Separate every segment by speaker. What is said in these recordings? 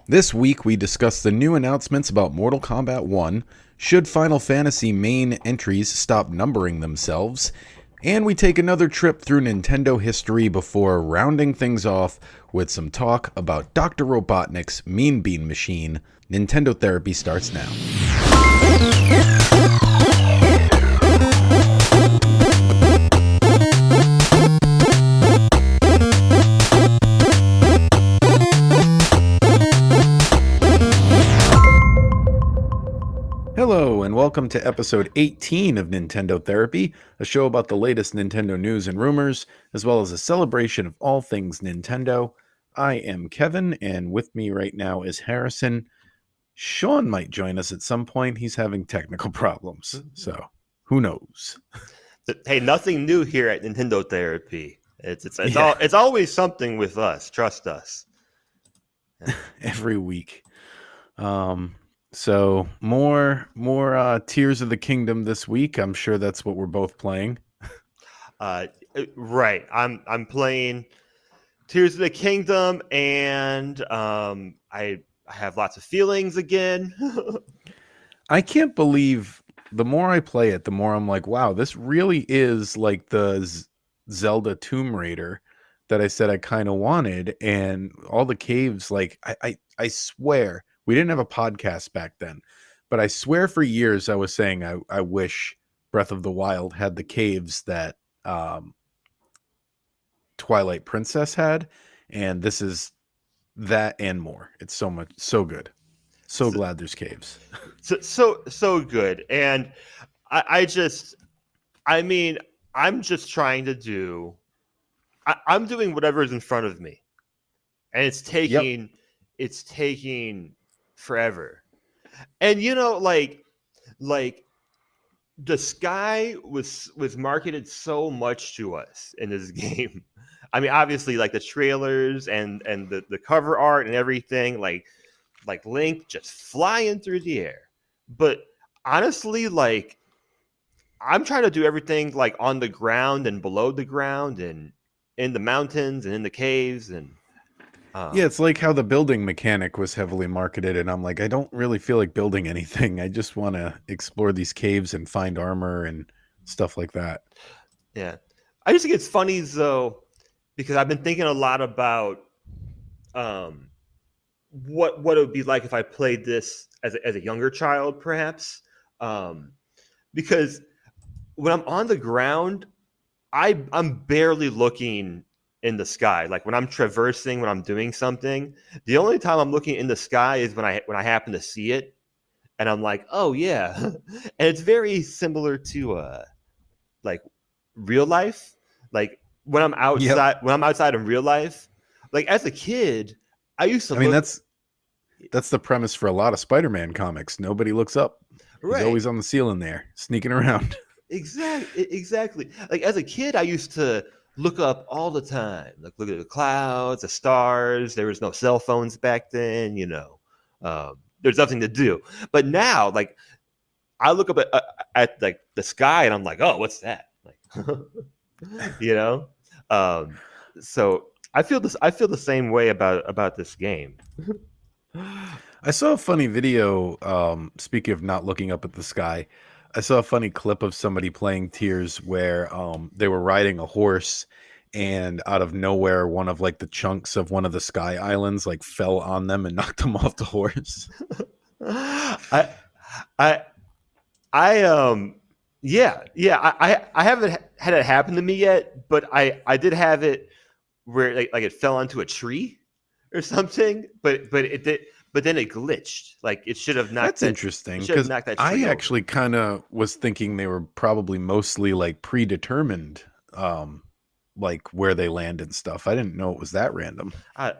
Speaker 1: This week we discuss the new announcements about Mortal Kombat 1, should Final Fantasy main entries stop numbering themselves, and we take another trip through Nintendo history before rounding things off with some talk about Dr. Robotnik's Mean Bean Machine. Nintendo Therapy starts now. Hello, and welcome to episode 18 of Nintendo Therapy, a show about the latest Nintendo news and rumors, as well as a celebration of all things Nintendo. I am Kevin, and with me right now is Harrison. Sean might join us at some point. He's having technical problems, so who knows?
Speaker 2: Hey, nothing new here at Nintendo Therapy.
Speaker 1: Yeah.
Speaker 2: It's always something with us. Trust us.
Speaker 1: Every week. So more Tears of the Kingdom this week. I'm sure that's what we're both playing.
Speaker 2: Right. I'm playing Tears of the Kingdom, and I have lots of feelings again.
Speaker 1: I can't believe the more I play it, the more I'm like, wow, this really is like the Zelda Tomb Raider that I said I kind of wanted. And all the caves, like I swear we didn't have a podcast back then, but I swear for years I was saying I wish Breath of the Wild had the caves that Twilight Princess had, and this is that and more. It's so good. So
Speaker 2: so,
Speaker 1: glad there's caves.
Speaker 2: so good. And I just, I mean, I'm just trying to do. I'm doing whatever is in front of me, and
Speaker 1: Yep.
Speaker 2: it's taking forever. And like the sky was marketed so much to us in this game. I mean, obviously, like the trailers and the cover art and everything, like Link just flying through the air. But honestly, like I'm trying to do everything like on the ground and below the ground and in the mountains and in the caves and
Speaker 1: Yeah,
Speaker 2: um,
Speaker 1: it's like how the building mechanic was heavily marketed, and I'm like, I don't really feel like building anything. I just want to explore these caves and find armor and stuff like that.
Speaker 2: yeah. I just think it's funny though because I've been thinking a lot about um, what it would be like if I played this as a younger child, perhaps. Um, because when I'm on the ground, I'm barely looking in the sky. Like when I'm traversing, when I'm doing something, the only time I'm looking in the sky is when I happen to see it, and I'm like, oh yeah, and it's very similar to like real life. Like
Speaker 1: Yep.
Speaker 2: when I'm outside in real life, like as a kid, I used to
Speaker 1: I mean,
Speaker 2: look
Speaker 1: that's the premise for a lot of Spider-Man comics. Nobody looks up. He's
Speaker 2: right.
Speaker 1: always on the ceiling there, sneaking around.
Speaker 2: Exactly. Like as a kid, I used to look up all the time. Like look at the clouds, the stars. There was no cell phones back then. There's nothing to do. But now, like I look up at like the sky, and I'm like, oh, what's that? Like, you know. Um, so I feel this. I feel the same way about this game.
Speaker 1: I saw a funny video. Speaking of not looking up at the sky, I saw a funny clip of somebody playing Tears where they were riding a horse, and out of nowhere, one of like the chunks of one of the sky islands like fell on them and knocked them off the horse.
Speaker 2: I I I yeah, I haven't had it happen to me yet, but I did have it where like it fell onto a tree or something, but it did, but then it glitched. Like
Speaker 1: That's
Speaker 2: it
Speaker 1: interesting
Speaker 2: should have
Speaker 1: because
Speaker 2: knocked that
Speaker 1: I
Speaker 2: tree over.
Speaker 1: actually kind of was thinking they were probably mostly like predetermined, like where they land and stuff. I didn't know it was that random.
Speaker 2: I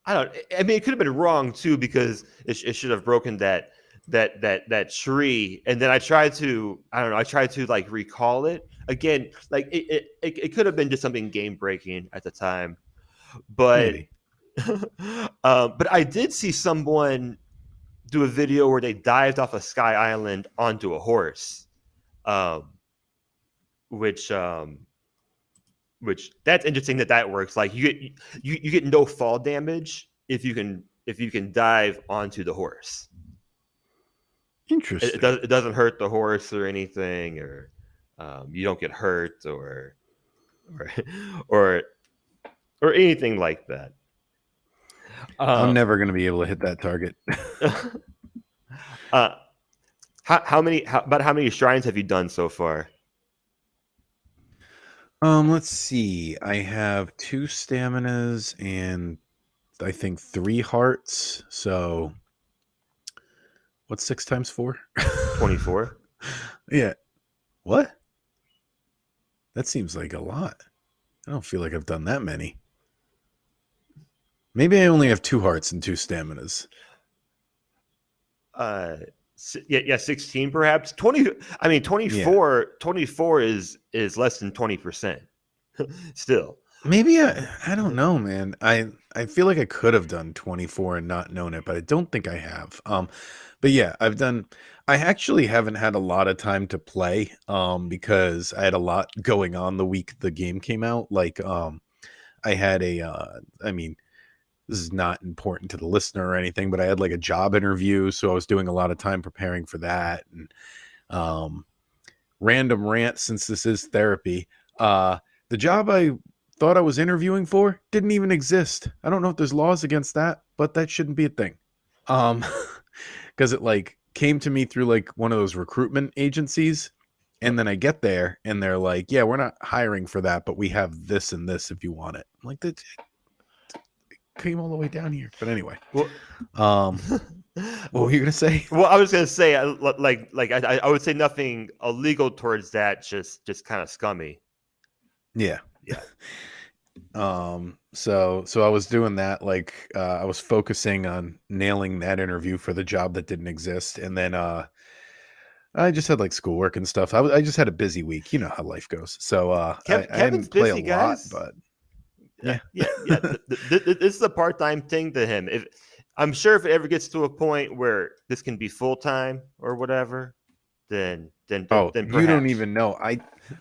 Speaker 2: I don't. I mean, it could have been wrong too because it should have broken that tree. And then I tried to. I don't know. I tried to like recall it again. Like it could have been just something game breaking at the time, but
Speaker 1: Maybe.
Speaker 2: but I did see someone do a video where they dived off a sky island onto a horse, um, which which that's interesting that works. Like you get no fall damage if you can if you can dive onto the horse.
Speaker 1: Interesting.
Speaker 2: It doesn't hurt the horse or anything, or you don't get hurt or or or anything like that.
Speaker 1: I'm never going to be able to hit that target.
Speaker 2: How many shrines have you done so far?
Speaker 1: Let's see. I have 2 staminas and I think 3 hearts. So what's 6 times 4?
Speaker 2: 24.
Speaker 1: Yeah. What? That seems like a lot. I don't feel like I've done that many. Maybe I only have 2 hearts and 2 staminas.
Speaker 2: Yeah, 16 perhaps. 20. I mean, 24. Yeah. 24 is less than 20%. Still.
Speaker 1: Maybe I don't know, man. I feel like I could have done 24 and not known it, but I don't think I have. But yeah, I actually haven't had a lot of time to play because I had a lot going on the week the game came out. Like I had I mean, this is not important to the listener or anything, but I had like a job interview, so I was doing a lot of time preparing for that. And random rant, since this is therapy. The job I thought I was interviewing for didn't even exist. I don't know if there's laws against that, but that shouldn't be a thing. Because it like came to me through like one of those recruitment agencies. And then I get there and they're like, yeah, we're not hiring for that, but we have this and this if you want it. I'm like, that came all the way down here. But anyway, what were you gonna say?
Speaker 2: Well, I was gonna say I would say nothing illegal towards that, just kind of scummy.
Speaker 1: Yeah. So I was doing that, like I was focusing on nailing that interview for the job that didn't exist, and then I just had like schoolwork and stuff. I just had a busy week. You know how life goes. So I didn't play busy, a lot, but yeah.
Speaker 2: This is a part-time thing to him. I'm sure if it ever gets to a point where this can be full-time or whatever, then
Speaker 1: you don't even know.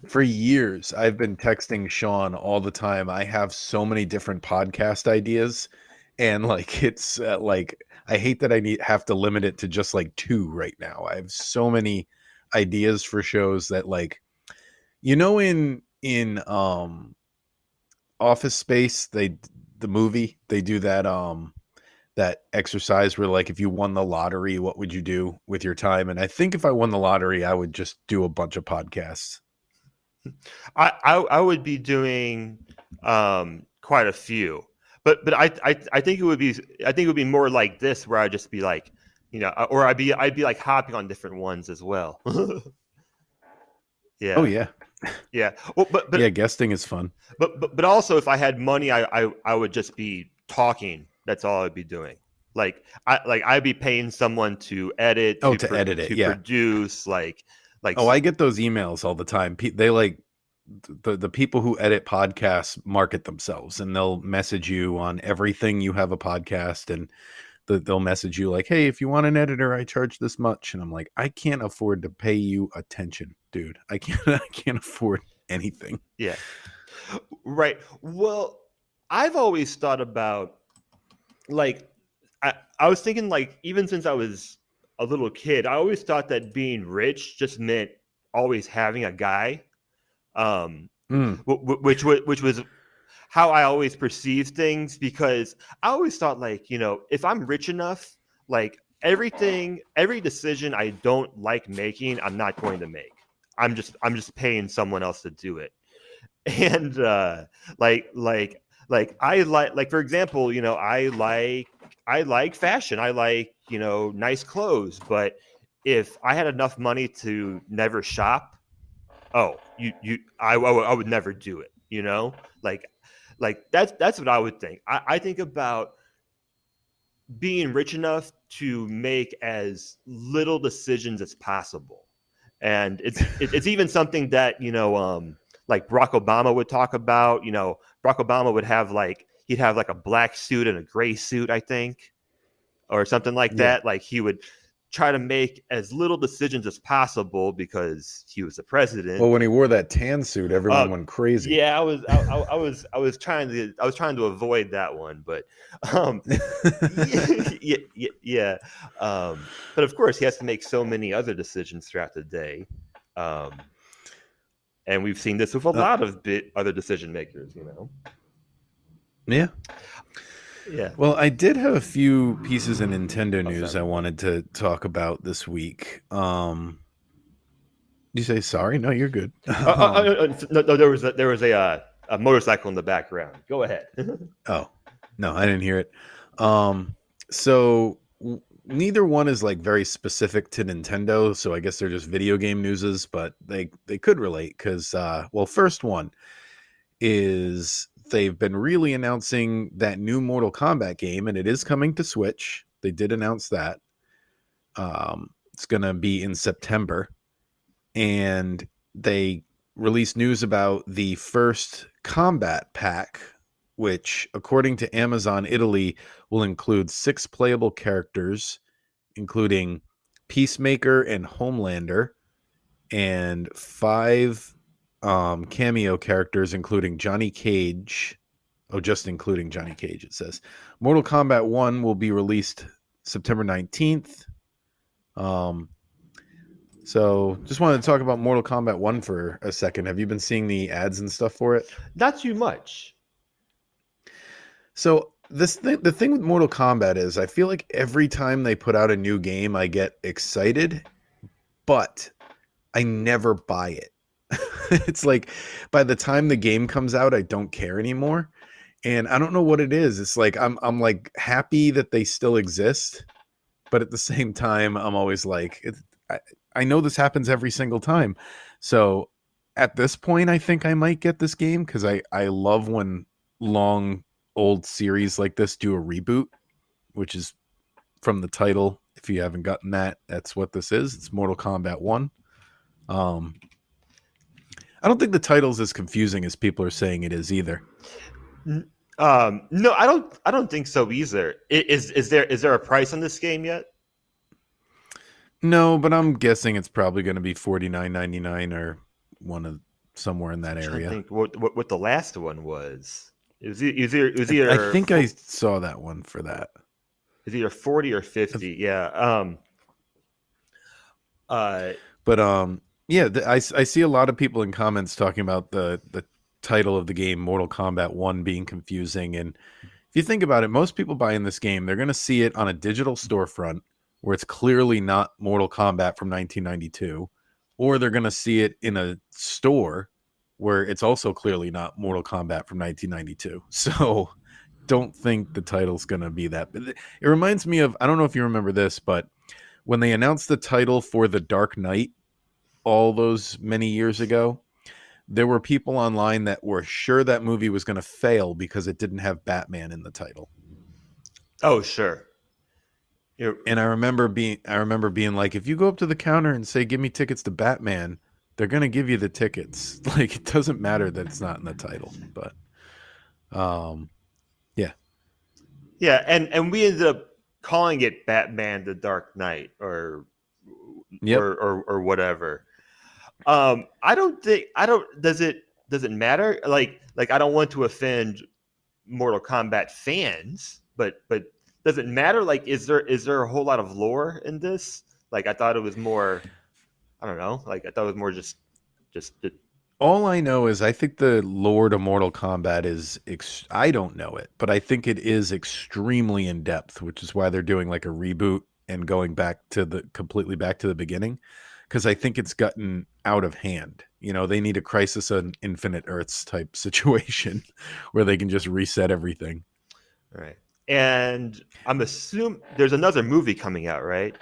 Speaker 1: For years I've been texting Sean all the time. I have so many different podcast ideas, and like it's like I hate that I have to limit it to just like 2 right now. I have so many ideas for shows that, like, in Office Space, the movie, they do that exercise where, like, if you won the lottery, what would you do with your time? And I think if I won the lottery, I would just do a bunch of podcasts.
Speaker 2: I would be doing quite a few, but I think it would be more like this, where I'd just be like, or I'd be like hopping on different ones as well. Yeah.
Speaker 1: Oh yeah.
Speaker 2: Yeah. Well, but
Speaker 1: yeah, guesting is fun.
Speaker 2: But also, if I had money, I would just be talking. That's all I'd be doing. I'd be paying someone to edit.
Speaker 1: To edit it,
Speaker 2: to produce.
Speaker 1: I get those emails all the time. They like the people who edit podcasts market themselves, and they'll message you on everything you have a podcast, and they'll message you like, hey, if you want an editor, I charge this much. And I'm like, I can't afford to pay you attention, dude. I can't afford anything.
Speaker 2: Yeah. Right. Well, I've always thought about, like, I was thinking, like, even since I was a little kid, I always thought that being rich just meant always having a guy, which was how I always perceived things, because I always thought, like, if I'm rich enough, like, every decision I don't like making, I'm not going to make. I'm just paying someone else to do it. And like I like for example, I like fashion. I like, nice clothes, but if I had enough money to never shop, I would never do it, like that's what I would think. I think about being rich enough to make as little decisions as possible. And it's even something that, like Barack Obama would talk about. Barack Obama would have he'd have like a black suit and a gray suit, I think, or something like that. Like he would try to make as little decisions as possible because he was the president.
Speaker 1: Well, when he wore that tan suit, everyone went crazy.
Speaker 2: Yeah, I was trying to avoid that one, but yeah, yeah, yeah. But of course, he has to make so many other decisions throughout the day, um, and we've seen this with a lot of other decision makers.
Speaker 1: Yeah.
Speaker 2: Yeah.
Speaker 1: Well, I did have a few pieces of Nintendo news
Speaker 2: sorry.
Speaker 1: I wanted to talk about this week. You say sorry? No, you're good.
Speaker 2: No, there was a motorcycle in the background. Go ahead.
Speaker 1: Oh, no, I didn't hear it. So neither one is like very specific to Nintendo, so I guess they're just video game newses, but they could relate because well, first one is they've been really announcing that new Mortal Kombat game, and it is coming to Switch. They did announce that. It's gonna be in September, and they released news about the first combat pack, which, according to Amazon Italy, will include 6 playable characters, including Peacemaker and Homelander, and 5 cameo characters, including Johnny Cage. Oh, just including Johnny Cage, it says. Mortal Kombat 1 will be released September 19th. So just wanted to talk about Mortal Kombat 1 for a second. Have you been seeing the ads and stuff for it?
Speaker 2: Not too much.
Speaker 1: So the thing with Mortal Kombat is I feel like every time they put out a new game, I get excited, but I never buy it. It's like by the time the game comes out, I don't care anymore. And I don't know what it is. It's like I'm like happy that they still exist, but at the same time, I'm always like, I know this happens every single time. So at this point, I think I might get this game because I love when long old series like this do a reboot, which is from the title. If you haven't gotten that, that's what this is. It's Mortal Kombat 1. I don't think the title's as confusing as people are saying it is either.
Speaker 2: No, I don't think so either. Is there a price on this game yet?
Speaker 1: No, but I'm guessing it's probably going to be $49.99 or somewhere in that area.
Speaker 2: I think what the last one was. It was either
Speaker 1: I think I saw that one for that.
Speaker 2: It's either 40 or 50. Yeah.
Speaker 1: Yeah, I see a lot of people in comments talking about the title of the game, Mortal Kombat 1, being confusing. And if you think about it, most people buying this game, they're going to see it on a digital storefront where it's clearly not Mortal Kombat from 1992, or they're going to see it in a store where it's also clearly not Mortal Kombat from 1992. So don't think the title's going to be that. It reminds me of, I don't know if you remember this, but when they announced the title for The Dark Knight all those many years ago, there were people online that were sure that movie was going to fail because it didn't have Batman in the title.
Speaker 2: Oh, sure.
Speaker 1: And I remember being like, if you go up to the counter and say, "Give me tickets to Batman," they're going to give you the tickets. Like, it doesn't matter that it's not in the title. But yeah.
Speaker 2: Yeah, and we ended up calling it Batman: The Dark Knight or whatever. Does it matter? Like I don't want to offend Mortal Kombat fans, but does it matter? Like, is there a whole lot of lore in this? Like, I thought it was more, I don't know. Like, I thought it was more just.
Speaker 1: All I know is I think the lore to Mortal Kombat is I don't know it, but I think it is extremely in depth, which is why they're doing like a reboot and going completely back to the beginning, because I think it's gotten out of hand. You know, they need a Crisis on Infinite Earths type situation where they can just reset everything.
Speaker 2: Right. And I'm assuming there's another movie coming out, right?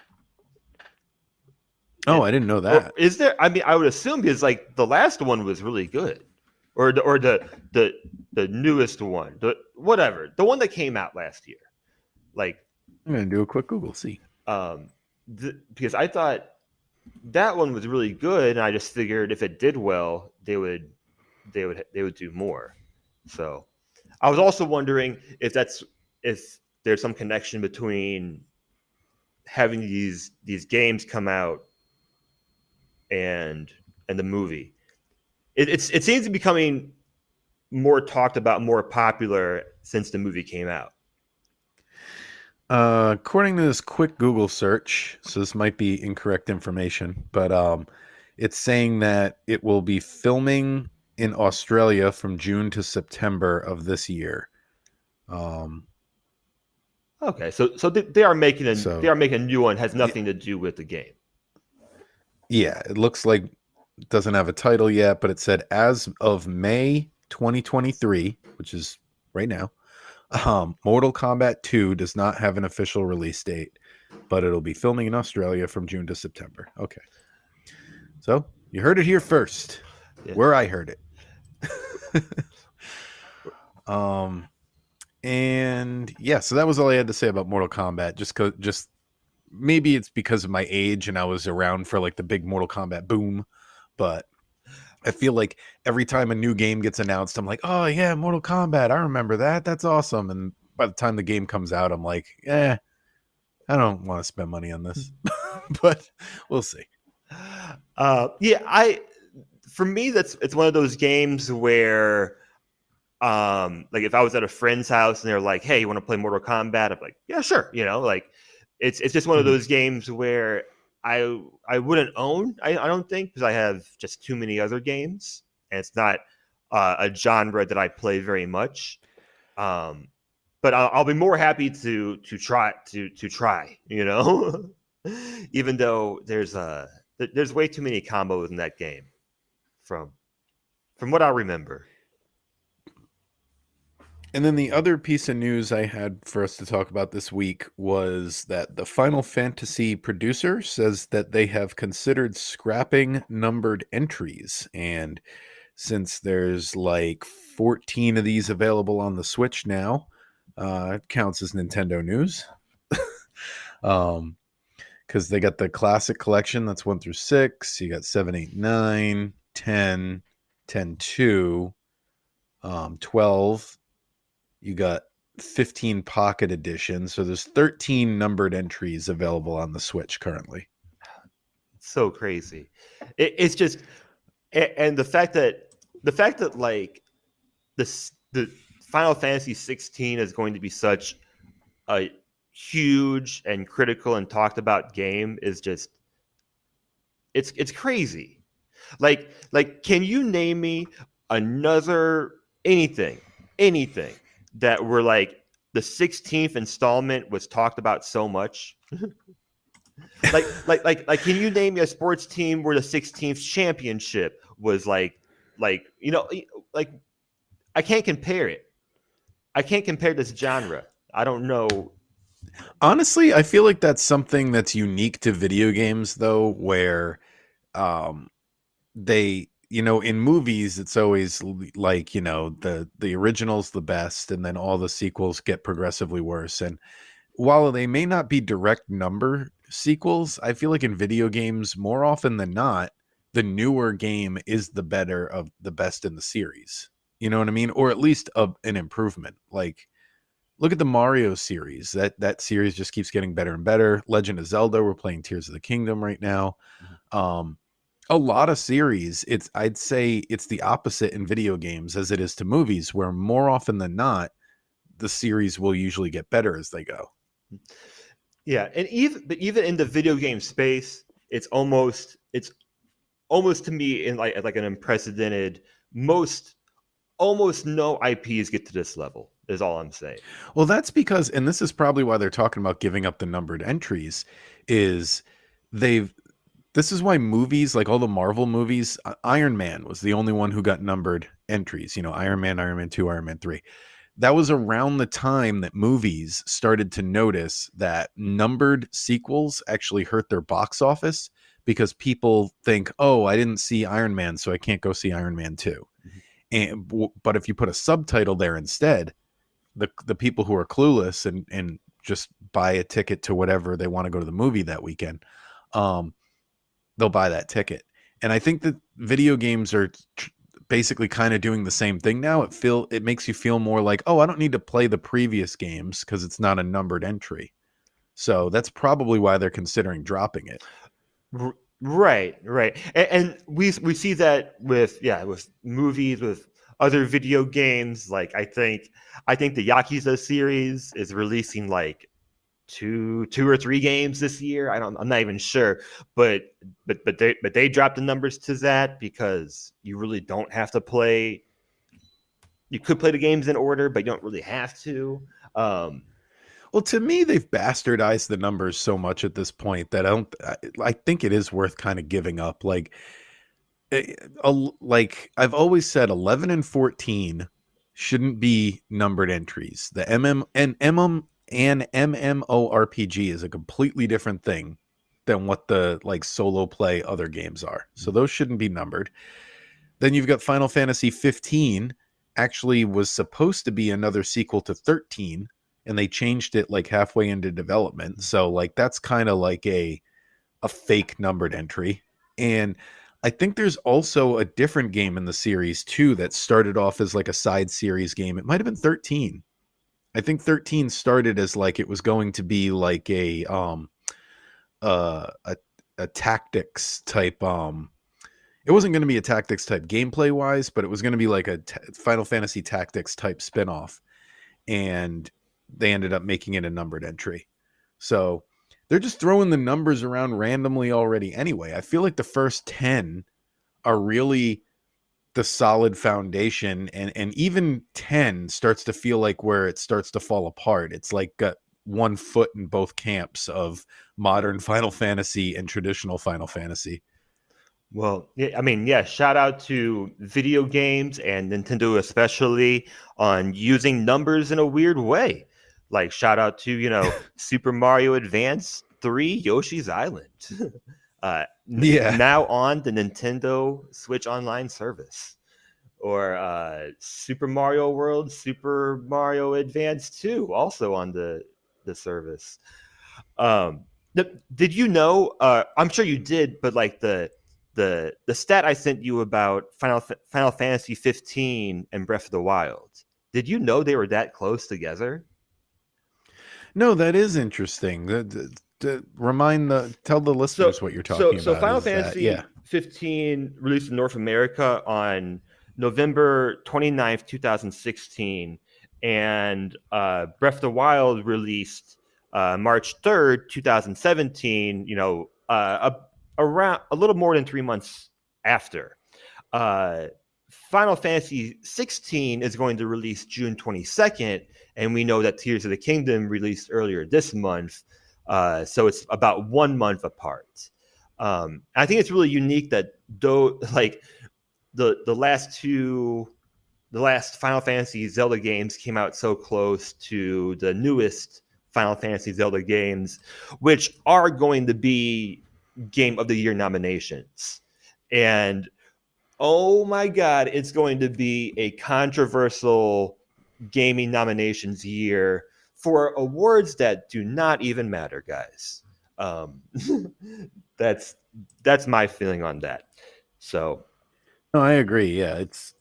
Speaker 1: Oh, I didn't know that.
Speaker 2: Is there? I mean, I would assume because like the last one was really good, or the newest one, the one that came out last year. Like,
Speaker 1: I'm gonna do a quick Google. See,
Speaker 2: because I thought that one was really good, and I just figured if it did well, they would do more. So, I was also wondering if there's some connection between having these games come out and the movie. It seems to be becoming more talked about, more popular since the movie came out.
Speaker 1: According to this quick Google search, so this might be incorrect information, but it's saying that it will be filming in Australia from June to September of this year. Um,
Speaker 2: Okay, so they are making
Speaker 1: so
Speaker 2: a new one. Has
Speaker 1: yeah,
Speaker 2: nothing to do with the game.
Speaker 1: yeah, it looks like it doesn't have a title yet, but it said as of May 2023, which is right now. Mortal Kombat 2 does not have an official release date, but it'll be filming in Australia from June to September. Okay. So you heard it here first,
Speaker 2: Yeah.
Speaker 1: where I heard it. um, and yeah, so that was all I had to say about Mortal Kombat. Just maybe it's because of my age and I was around for like the big Mortal Kombat boom, but I feel like every time a new game gets announced, I'm like, oh yeah, Mortal Kombat, I remember that. That's awesome. And by the time the game comes out, I'm like, I don't want to spend money on this, but we'll see.
Speaker 2: Yeah, I for me it's one of those games where like if I was at a friend's house and they're like, "Hey, you want to play Mortal Kombat?" I'm like, "Yeah, sure." Like it's just one of
Speaker 1: Mhm.
Speaker 2: those games where I wouldn't own. I don't think because I have just too many other games, and it's not a genre that I play very much. Um, but I'll be more happy to try. Even though there's way too many combos in that game from what I remember.
Speaker 1: And then the other piece of news I had for us to talk about this week was that the Final Fantasy producer says that they have considered scrapping numbered entries. And since there's like 14 of these available on the Switch now, it counts as Nintendo news. um, because they got the classic collection that's 1 through 6. You got 7, 8, 9, 10, 10 2, 12. You got 15 pocket edition. So there's 13 numbered entries available on the Switch currently.
Speaker 2: So crazy. It's just and the fact that like the Final Fantasy 16 is going to be such a huge and critical and talked about game is just it's crazy. Like can you name me another anything that were like the 16th installment was talked about so much? Like can you name me a sports team where the 16th championship was like like I can't compare it. I can't compare this genre. I don't know.
Speaker 1: Honestly, I feel like that's something that's unique to video games, though, where um, they, in movies, it's always like, the original's the best, and then all the sequels get progressively worse. And while they may not be direct number sequels, I feel like in video games, more often than not, the newer game is the better of the best in the series. You know what I mean? Or at least an improvement. Like, look at the Mario series. That series just keeps getting better and better. Legend of Zelda, we're playing Tears of the Kingdom right now. Um, a lot of series, I'd say it's the opposite in video games as it is to movies, where more often than not, the series will usually get better as they go.
Speaker 2: Yeah, and even in the video game space, it's almost to me in like an unprecedented most almost no IPs get to this level is all I'm saying.
Speaker 1: Well, that's because, and this is probably why they're talking about giving up the numbered entries, is they've this is why movies, like all the Marvel movies, Iron Man was the only one who got numbered entries. Iron Man, Iron Man 2, Iron Man 3. That was around the time that movies started to notice that numbered sequels actually hurt their box office because people think, oh, I didn't see Iron Man, so I can't go see Iron Man 2. But if you put a subtitle there instead, the people who are clueless and just buy a ticket to whatever they want to go to the movie that weekend, um, they'll buy that ticket. And I think that video games are basically kind of doing the same thing now. It makes you feel more like, oh, I don't need to play the previous games because it's not a numbered entry. So that's probably why they're considering dropping it.
Speaker 2: Right, right, and we see that with with movies, with other video games. Like I think the Yakuza series is releasing like two or three games this year. I'm not even sure, but they dropped the numbers to that because you really don't have to play. You could play the games in order, but you don't really have to. Um,
Speaker 1: Well, to me, they've bastardized the numbers so much at this point that I think it is worth kind of giving up. Eh, like I've always said, 11 and 14 shouldn't be numbered entries. The MMORPG is a completely different thing than what the like solo play other games are. So those shouldn't be numbered. Then you've got Final Fantasy 15 actually was supposed to be another sequel to 13 and they changed it like halfway into development. So like that's kind of like a fake numbered entry. And I think there's also a different game in the series too that started off as like a side series game. It might have been 13. I think 13 started as like it was going to be like uh a a tactics type it wasn't going to be a tactics type gameplay wise, but it was going to be like a Final Fantasy Tactics type spinoff, and they ended up making it a numbered entry. So they're just throwing the numbers around randomly already anyway. I feel like the first 10 are really the solid foundation, and even 10 starts to feel like where it starts to fall apart. It's like got one foot in both camps of modern Final Fantasy and traditional Final Fantasy.
Speaker 2: well, yeah, I mean, yeah, shout out to video games and Nintendo especially on using numbers in a weird way. Like shout out to, Super Mario Advance 3 Yoshi's Island.
Speaker 1: Yeah.
Speaker 2: Now on the Nintendo Switch Online service. Or Super Mario World, Super Mario Advance 2 also on the service. Um, did you know? I'm sure you did, but like the stat I sent you about Final Fantasy 15 and Breath of the Wild. Did you know they were that close together?
Speaker 1: No, that is interesting. Tell the
Speaker 2: So
Speaker 1: listeners what you're
Speaker 2: so
Speaker 1: talking
Speaker 2: so
Speaker 1: about.
Speaker 2: Final
Speaker 1: Is that yeah?
Speaker 2: Fantasy 15 released in North America on November 29th, 2016, and Breath of the Wild released March 3rd, 2017. Around a little more than 3 months after. Uh, Final Fantasy 16 is going to release June 22nd, and we know that Tears of the Kingdom released earlier this month. So it's about 1 month apart. I think it's really unique that though, like the last Final Fantasy Zelda games came out so close to the newest Final Fantasy Zelda games, which are going to be Game of the Year nominations. And oh my God, it's going to be a controversial gaming nominations year for awards that do not even matter, guys. Um, that's that's my feeling on that. So,
Speaker 1: No, I agree. Yeah, it's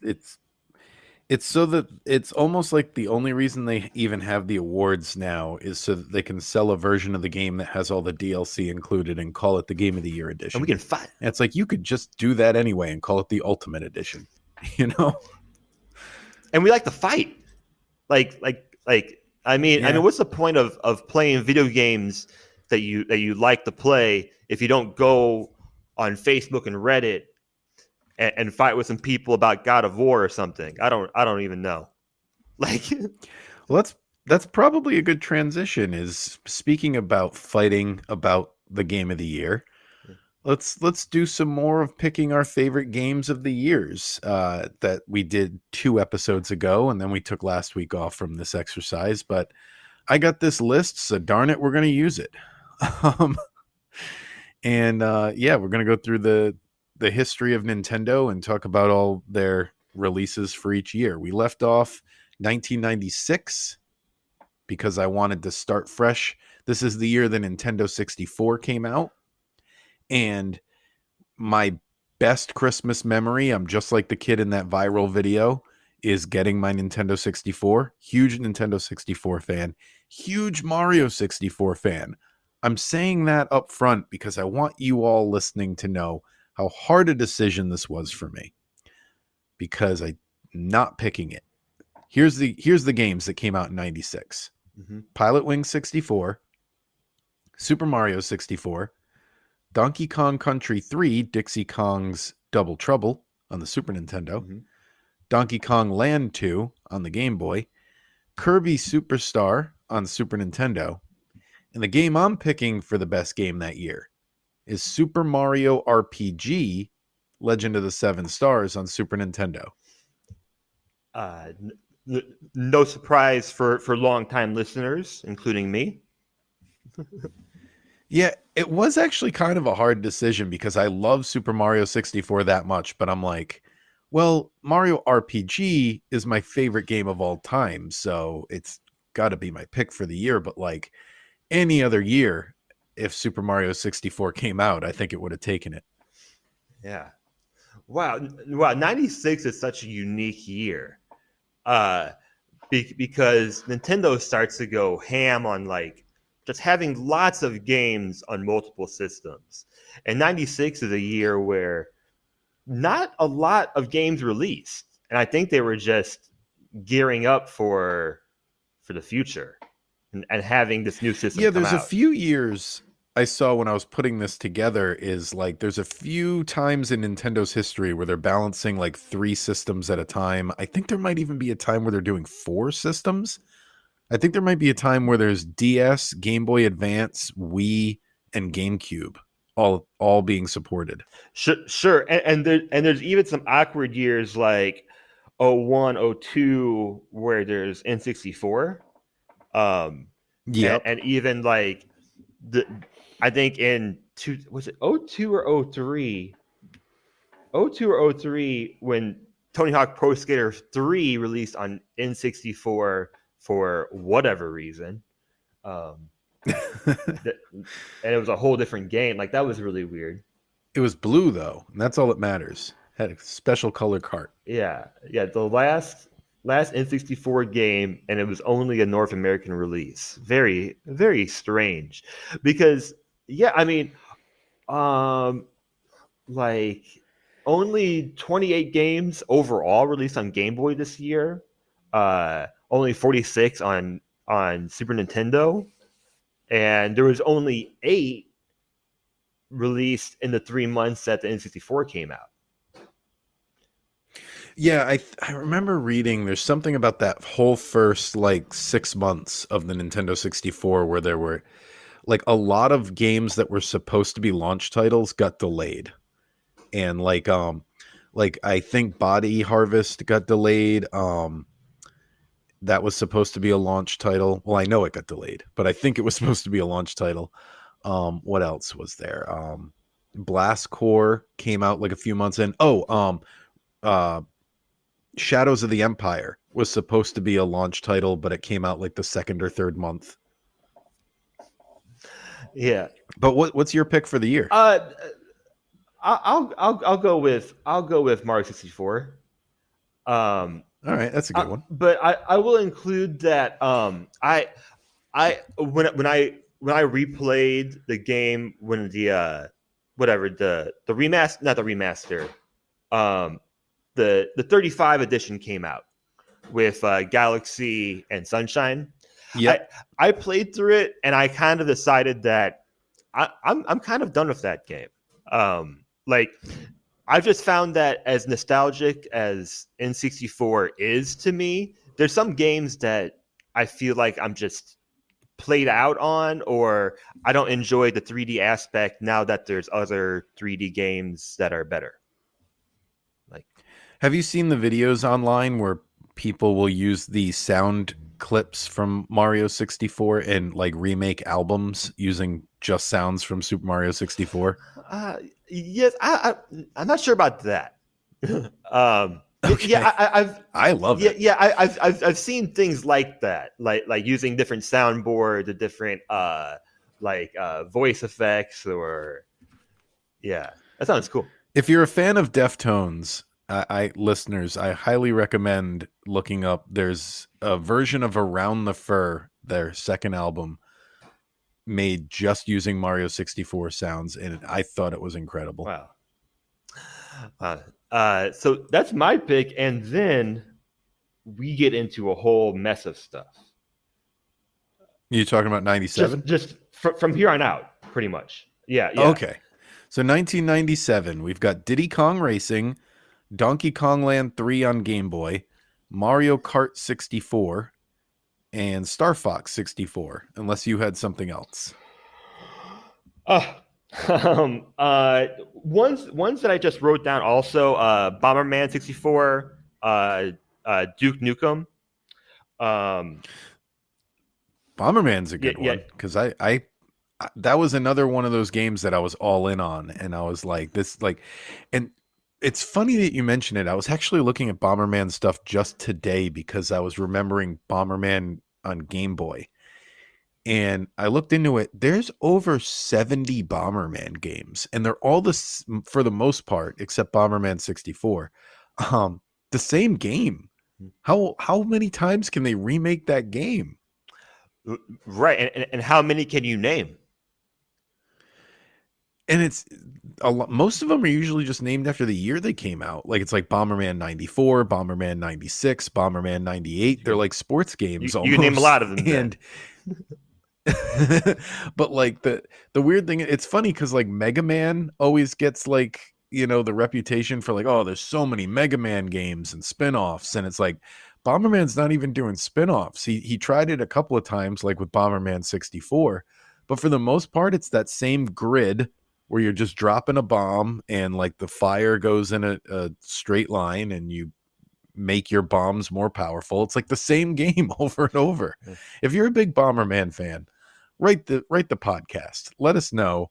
Speaker 1: so that it's almost like the only reason they even have the awards now is so that they can sell a version of the game that has all the DLC included and call it the Game of the Year
Speaker 2: and we
Speaker 1: edition.
Speaker 2: can fight.
Speaker 1: And it's like you could just do that anyway and call it the Ultimate Edition. You know?
Speaker 2: And we like to fight. I mean,
Speaker 1: Yeah.
Speaker 2: what's the point of playing video games that you like to play if you don't go on Facebook and Reddit and fight with some people about God of War or something? I don't even know. Like,
Speaker 1: Well, that's probably a good transition. Is speaking about fighting about the Game of the Year. Let's do some more of picking our favorite games of the years that we did 2 episodes ago, and then we took last week off from this exercise. But I got this list, so darn it, we're going to use it. Um, and yeah, we're going to go through the history of Nintendo and talk about all their releases for each year. We left off 1996 because I wanted to start fresh. This is the year the Nintendo 64 came out, and my best Christmas memory, I'm just like the kid in that viral video, is getting my Nintendo 64. Huge Nintendo 64 fan, huge Mario 64 fan. I'm saying that up front because I want you all listening to know how hard a decision this was for me, because I'm not picking it. Here's the games that came out in 96.
Speaker 2: Mm-hmm.
Speaker 1: Pilot Wing 64, Super Mario 64, Donkey Kong Country 3, Dixie Kong's Double Trouble on the Super Nintendo,
Speaker 2: Mm-hmm.
Speaker 1: Donkey Kong Land 2 on the Game Boy, Kirby Superstar on Super Nintendo, and the game I'm picking for the best game that year is Super Mario RPG Legend of the Seven Stars on Super Nintendo.
Speaker 2: No surprise for longtime listeners, including me.
Speaker 1: Yeah, it was actually kind of a hard decision because I love Super Mario 64 that much, but I'm like, well, Mario RPG is my favorite game of all time, so it's got to be my pick for the year. But like any other year, if Super Mario 64 came out, I think it would have taken it.
Speaker 2: Yeah. Wow. 96 is such a unique year. Because Nintendo starts to go ham on like just having lots of games on multiple systems. And 96 is a year where not a lot of games released. And I think they were just gearing up for the future and having this new system
Speaker 1: Yeah,
Speaker 2: come
Speaker 1: there's a
Speaker 2: out.
Speaker 1: few years I saw when I was putting this together is like there's a few times in Nintendo's history where they're balancing like 3 systems at a time. I think there might even be a time where they're doing 4 systems. I think there might be a time where there's DS, Game Boy Advance, Wii, and GameCube all being supported.
Speaker 2: Sure. And there's even some awkward years like 01, 02, where there's N64.
Speaker 1: Yep.
Speaker 2: And even like the I think in two was it 02 or 03? 02 or 03 when Tony Hawk Pro Skater 3 released on N64 for whatever reason. Um, and it was a whole different game. Like that was really weird.
Speaker 1: It was blue though, and that's all that matters. Had a special color cart.
Speaker 2: Yeah. The last N64 game, and it was only a North American release. Very, very strange. Because yeah, I mean, um like only 28 games overall released on Game Boy this year. Only 46 on Super Nintendo, and there was only 8 released in the 3 months that the N64 came out.
Speaker 1: Yeah, I remember reading there's something about that whole first like 6 months of the Nintendo 64 where there were like a lot of games that were supposed to be launch titles got delayed. And like I think Body Harvest got delayed. That was supposed to be a launch title. Well, I know it got delayed, but I think it was supposed to be a launch title. What else was there? Blast Core came out like a few months in. Uh Shadows of the Empire was supposed to be a launch title, but it came out like the second or third month.
Speaker 2: Yeah.
Speaker 1: But what's your pick for the year?
Speaker 2: I'll go with Mario 64.
Speaker 1: All right, that's a good one.
Speaker 2: But I will include that when I replayed the game when the whatever the remaster, not the remaster, the 35 edition came out with Galaxy and Sunshine.
Speaker 1: Yep.
Speaker 2: I played through it and I kind of decided that I'm kind of done with that game. Like I've just found that as nostalgic as N64 is to me, there's some games that I feel like I'm just played out on, or I don't enjoy the 3D aspect now that there's other 3D games that are better. Like,
Speaker 1: Have you seen the videos online where people will use the sound clips from Mario 64 and like remake albums using just sounds from Super Mario 64?
Speaker 2: yes, I'm not sure about that.
Speaker 1: Okay.
Speaker 2: Yeah,
Speaker 1: I love it.
Speaker 2: I've seen things like that, like using different soundboards, the different voice effects, or yeah, that sounds cool.
Speaker 1: If you're a fan of Deftones, Listeners, I highly recommend looking up. There's a version of Around the Fur, their second album, made just using Mario 64 sounds, and I thought it was incredible.
Speaker 2: Wow. So that's my pick, and then we get into a whole mess of stuff.
Speaker 1: You talking about 97?
Speaker 2: Just from here on out, pretty much. Yeah, yeah.
Speaker 1: Okay. So 1997, we've got Diddy Kong Racing, Donkey Kong Land 3 on Game Boy, Mario Kart 64, and Star Fox 64, unless you had something else.
Speaker 2: Uh, ones that I just wrote down also, Bomberman 64, Duke Nukem.
Speaker 1: Bomberman's a good
Speaker 2: Yeah.
Speaker 1: one because I that was another one of those games that I was all in on, and I was like, and it's funny that you mention it. I was actually looking at Bomberman stuff just today because I was remembering Bomberman on Game Boy, and I looked into it. There's over 70 Bomberman games, and they're all this for the most part, except Bomberman 64, the same game. How many times can they remake that game?
Speaker 2: Right, and how many can you name?
Speaker 1: And it's a lot. Most of them are usually just named after the year they came out. Like it's like Bomberman 94, Bomberman 96, Bomberman 98. They're like sports games almost.
Speaker 2: You can name a lot of them.
Speaker 1: And but like the weird thing, it's funny because like Mega Man always gets like, you know, the reputation for like, oh, there's so many Mega Man games and spin-offs, and it's like Bomberman's not even doing spin-offs. He tried it a couple of times, like with Bomberman 64, but for the most part, it's that same grid where you're just dropping a bomb and like the fire goes in a straight line and you make your bombs more powerful. It's like the same game over and over. If you're a big Bomberman fan, write the podcast. Let us know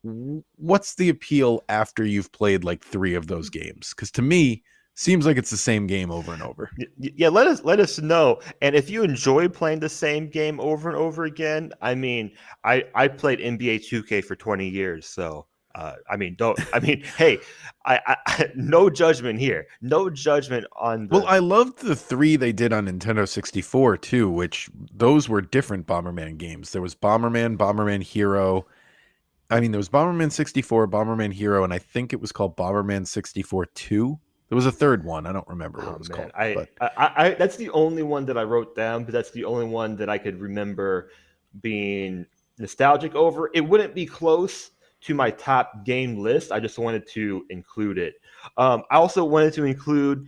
Speaker 1: what's the appeal after you've played like 3 of those games, because to me seems like it's the same game over and over.
Speaker 2: Yeah, let us know. And if you enjoy playing the same game over and over again, I mean, I played NBA 2K for 20 years, so hey, I no judgment here. No judgment on the.
Speaker 1: Well, I loved the 3 they did on Nintendo 64 too, which those were different Bomberman games. There was Bomberman Hero. I mean, there was Bomberman 64, Bomberman Hero, and I think it was called Bomberman 64 2. There was a third one. I don't remember what it was called.
Speaker 2: I that's the only one that I wrote down, but that's the only one that I could remember being nostalgic over. It wouldn't be close to my top game list. I just wanted to include it. I also wanted to include,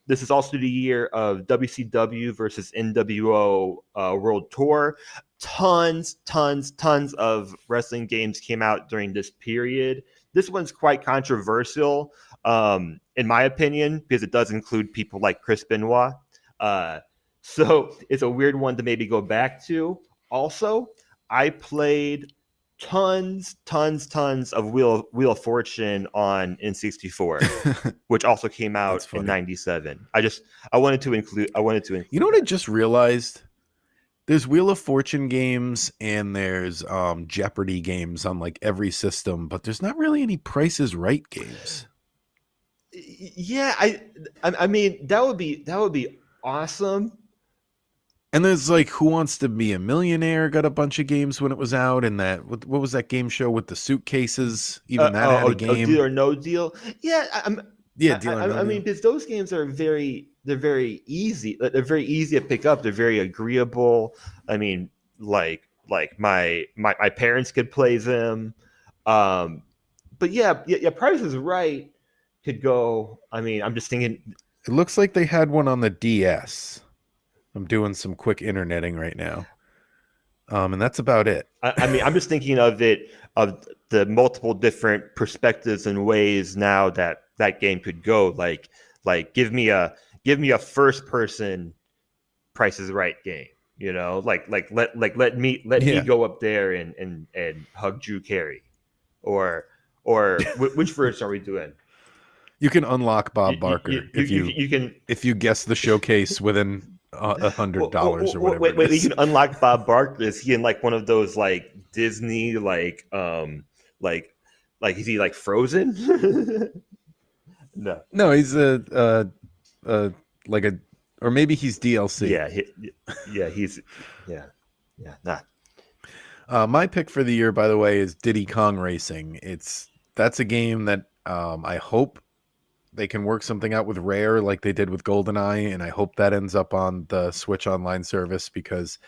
Speaker 2: this is also the year of WCW versus NWO World Tour. Tons of wrestling games came out during this period. This one's quite controversial, in my opinion, because it does include people like Chris Benoit. So it's a weird one to maybe go back to. Also, I played tons of Wheel of Fortune on N64, which also came out in 97. I wanted to include. You
Speaker 1: know what I just realized? There's Wheel of Fortune games and there's Jeopardy games on like every system, but there's not really any Price is Right games.
Speaker 2: Yeah, I mean that would be awesome.
Speaker 1: And there's like Who Wants to Be a Millionaire got a bunch of games when it was out, and that what was that game show with the suitcases? Even that had a game.
Speaker 2: Deal or No Deal. Yeah,
Speaker 1: Deal or No Deal.
Speaker 2: I mean, because those games are very easy. They're very easy to pick up. They're very agreeable. I mean, like my parents could play them. But yeah, Price is Right could go. I mean, I'm just thinking.
Speaker 1: It looks like they had one on the DS. I'm doing some quick interneting right now. And that's about it.
Speaker 2: I mean, I'm just thinking of the multiple different perspectives and ways now that game could go. Like give me a first person Price is Right game. You know, let me go up there and hug Drew Carey, or which version are we doing?
Speaker 1: You can unlock Bob Barker if you guess the showcase within $100 or whatever.
Speaker 2: Wait, you can unlock Bob Barker. Is he in like one of those like Disney like is he like Frozen? No.
Speaker 1: No, he's a like a, or maybe he's DLC.
Speaker 2: Yeah. Yeah. He's. Yeah. Yeah. Nah.
Speaker 1: My pick for the year, by the way, is Diddy Kong Racing. That's a game that I hope they can work something out with Rare like they did with GoldenEye, and I hope that ends up on the Switch Online service because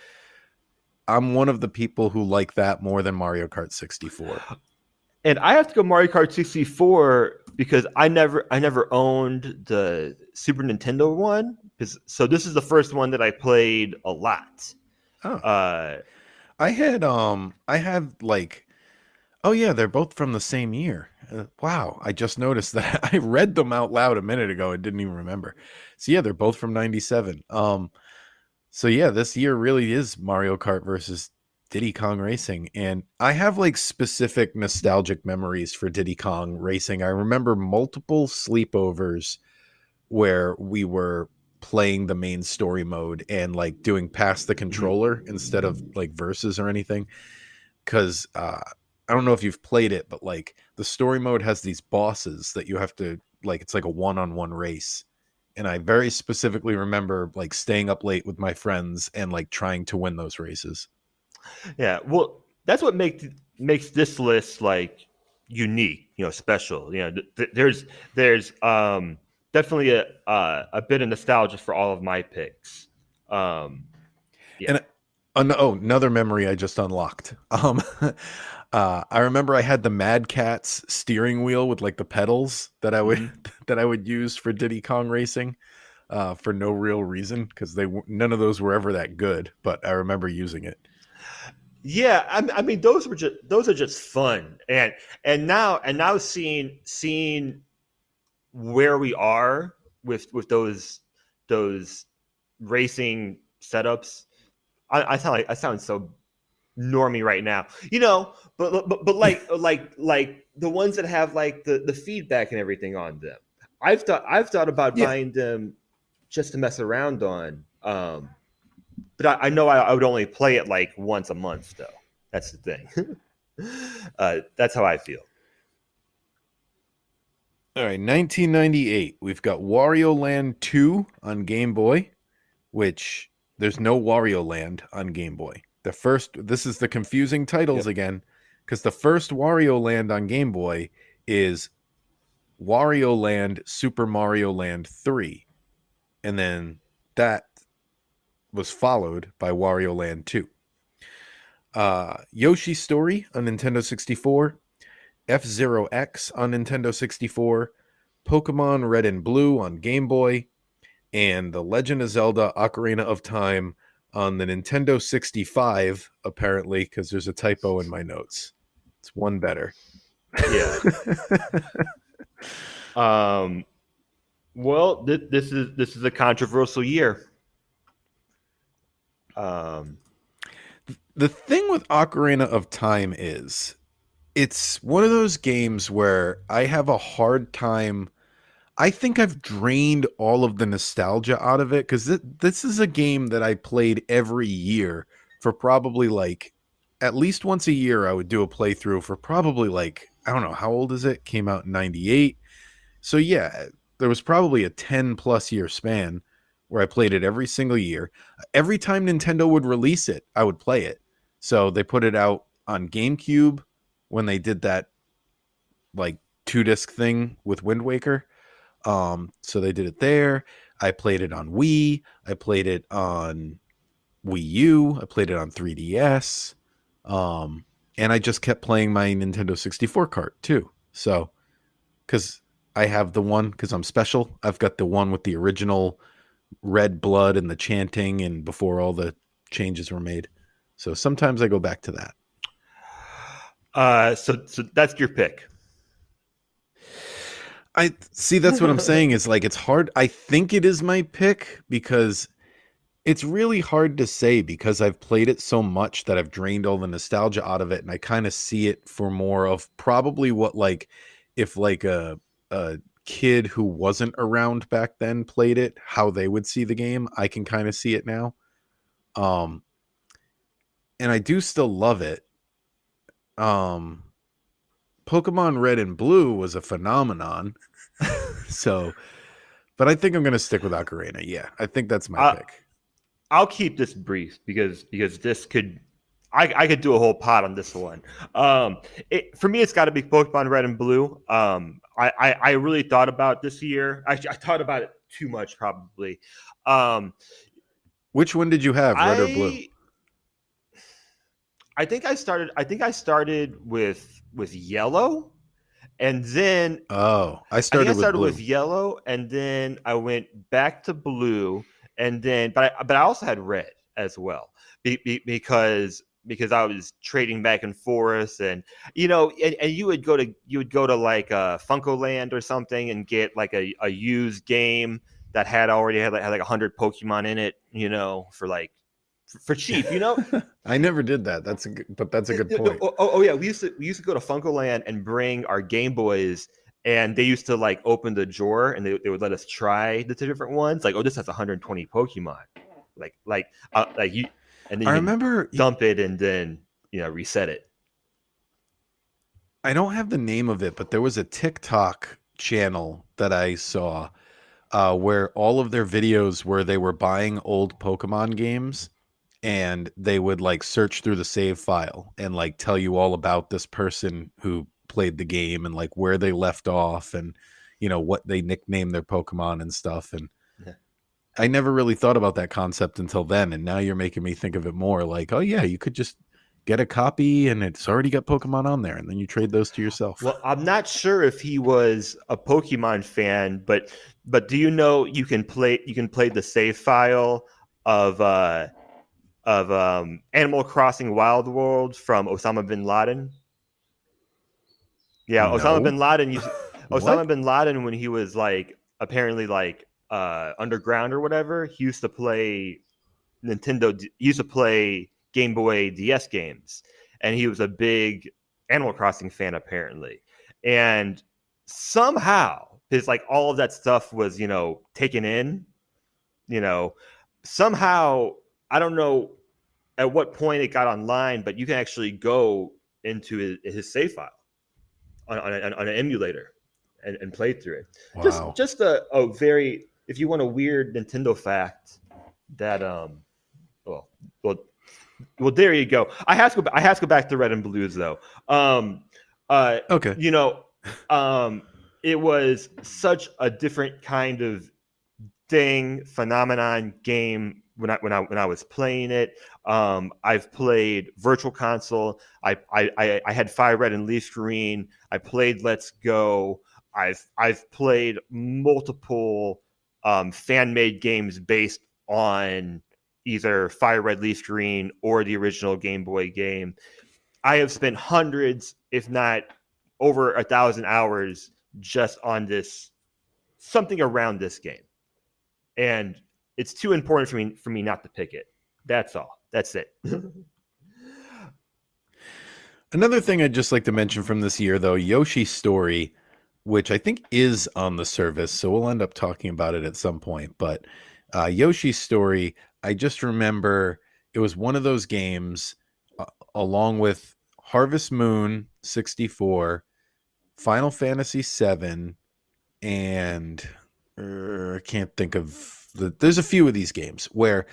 Speaker 1: I'm one of the people who like that more than Mario Kart 64.
Speaker 2: And I have to go Mario Kart 64 because I never owned the Super Nintendo one. So this is the first one that I played a lot.
Speaker 1: Oh,
Speaker 2: Uh,
Speaker 1: I had like, oh yeah, they're both from the same year. Wow, I just noticed that. I read them out loud a minute ago. I didn't even remember. So yeah, they're both from '97. So yeah, this year really is Mario Kart versus Diddy Kong Racing, and I have like specific nostalgic memories for Diddy Kong Racing. I remember multiple sleepovers where we were playing the main story mode and like doing past the
Speaker 2: mhm.
Speaker 1: controller instead of like verses or anything. Because I don't know if you've played it, but like the story mode has these bosses that you have to like. It's like a one-on-one race, and I very specifically remember like staying up late with my friends and like trying to win those races.
Speaker 2: Yeah, well, that's what makes this list like unique, special. There's definitely a bit of nostalgia for all of my picks. Um, yeah.
Speaker 1: And oh, another memory I just unlocked. I remember I had the Mad Catz steering wheel with like the pedals that I would
Speaker 2: Mhm.
Speaker 1: that I would use for Diddy Kong Racing, for no real reason because none of those were ever that good. But I remember using it.
Speaker 2: Yeah, I mean those are just fun, and now seeing where we are with those racing setups. I sound so normie right now, but like the ones that have like the feedback and everything on them. I've thought about
Speaker 1: Yeah,
Speaker 2: buying them just to mess around on. But I know I would only play it like once a month, though. That's the thing. That's how I feel.
Speaker 1: all right, 1998. We've got Wario Land 2 on Game Boy, which there's no Wario Land on Game Boy. This is the confusing titles
Speaker 2: Yep.
Speaker 1: again, because the first Wario Land on Game Boy is Wario Land Super Mario Land 3. And then that was followed by Wario Land 2. Yoshi's Story on Nintendo 64, F Zero X on Nintendo 64, Pokemon Red and Blue on Game Boy, and The Legend of Zelda Ocarina of Time on the Nintendo 65, apparently, because there's a typo in my notes. It's one better.
Speaker 2: Yeah. Um, well, this is a controversial year. Um,
Speaker 1: The thing with Ocarina of Time is it's one of those games where I have a hard time. I think I've drained all of the nostalgia out of it because this is a game that I played every year for probably like at least once a year. I would do a playthrough for probably like, I don't know, how old is it? Came out in '98. So yeah, there was probably a 10 plus year span where I played it every single year. Every time Nintendo would release it, I would play it. So they put it out on GameCube when they did that like 2 disc thing with Wind Waker. So they did it there. I played it on Wii. I played it on Wii U. I played it on 3DS. Um, and I just kept playing my Nintendo 64 cart too. So, because I have the one, because I'm special, I've got the one with the original red blood and the chanting and before all the changes were made. So sometimes I go back to that.
Speaker 2: so that's your pick.
Speaker 1: I see, that's what I'm saying is like it's hard. I think it is my pick because it's really hard to say because I've played it so much that I've drained all the nostalgia out of it and I kind of see it for more of probably what like if like a kid who wasn't around back then played it, how they would see the game. I can kind of see it now. Um and I do still love it. Um Pokemon Red and Blue was a phenomenon. So, but I think I'm gonna stick with Ocarina. Yeah, I think that's my
Speaker 2: I,
Speaker 1: pick.
Speaker 2: I'll keep this brief because this could I could do a whole pot on this one. For me, it's got to be Pokemon Red and Blue. I really thought about this year. Actually, I thought about it too much probably. Um,
Speaker 1: Which one did you have, red or blue?
Speaker 2: I I think I started with yellow, and then
Speaker 1: Oh, I
Speaker 2: I think I
Speaker 1: started with
Speaker 2: started with
Speaker 1: blue.
Speaker 2: yellow, and then I went back to blue, and then but I also had red as well because I was trading back and forth, and and you would go to like Funko Land or something and get like a used game that had like 100 Pokemon in it, for like for cheap,
Speaker 1: I never did that. But that's a good point.
Speaker 2: Oh yeah, we used to go to Funko Land and bring our Game Boys, and they used to like open the drawer and they would let us try the two different ones. Like, oh, this has 120 Pokemon, like you, and then
Speaker 1: I
Speaker 2: you can
Speaker 1: remember.
Speaker 2: dump it and then reset it.
Speaker 1: I don't have the name of it, but there was a TikTok channel that I saw where all of their videos were they were buying old Pokemon games and they would like search through the save file and like tell you all about this person who played the game and like where they left off and what they nicknamed their Pokemon and stuff. And
Speaker 2: Yeah.
Speaker 1: I never really thought about that concept until then. And now you're making me think of it more like, oh yeah, you could just get a copy and it's already got Pokemon on there and then you trade those to yourself.
Speaker 2: Well, I'm not sure if he was a Pokemon fan, but do you know you can play the save file of Animal Crossing Wild World from Osama bin Laden? Yeah,
Speaker 1: No.
Speaker 2: Osama
Speaker 1: What?
Speaker 2: bin Laden, when he was like apparently like underground or whatever, he used to play he used to play Game Boy DS games, and he was a big Animal Crossing fan apparently. And somehow his like all of that stuff was taken in. You know, somehow I don't know at what point it got online, but you can actually go into his save file on an emulator and play through it. Just
Speaker 1: Wow.
Speaker 2: just a very, if you want a weird Nintendo fact that well well well there you go. I have to go back to Red and Blues though. Um uh
Speaker 1: Okay.
Speaker 2: you know um it was such a different kind of phenomenon game when I was playing it. I've played Virtual Console. I had Fire Red and Leaf Green. I played Let's Go. I've played multiple fan made games based on either Fire Red Leaf Green or the original Game Boy game. I have spent hundreds, if not over 1,000 hours, just on this something around this game, and it's too important for me not to pick it. That's all. That's it.
Speaker 1: Another thing I'd just like to mention from this year, though, Yoshi's Story, which I think is on the service, so we'll end up talking about it at some point. But Yoshi's Story, I just remember it was one of those games, along with Harvest Moon 64, Final Fantasy 7, and I can't think of there's a few of these games where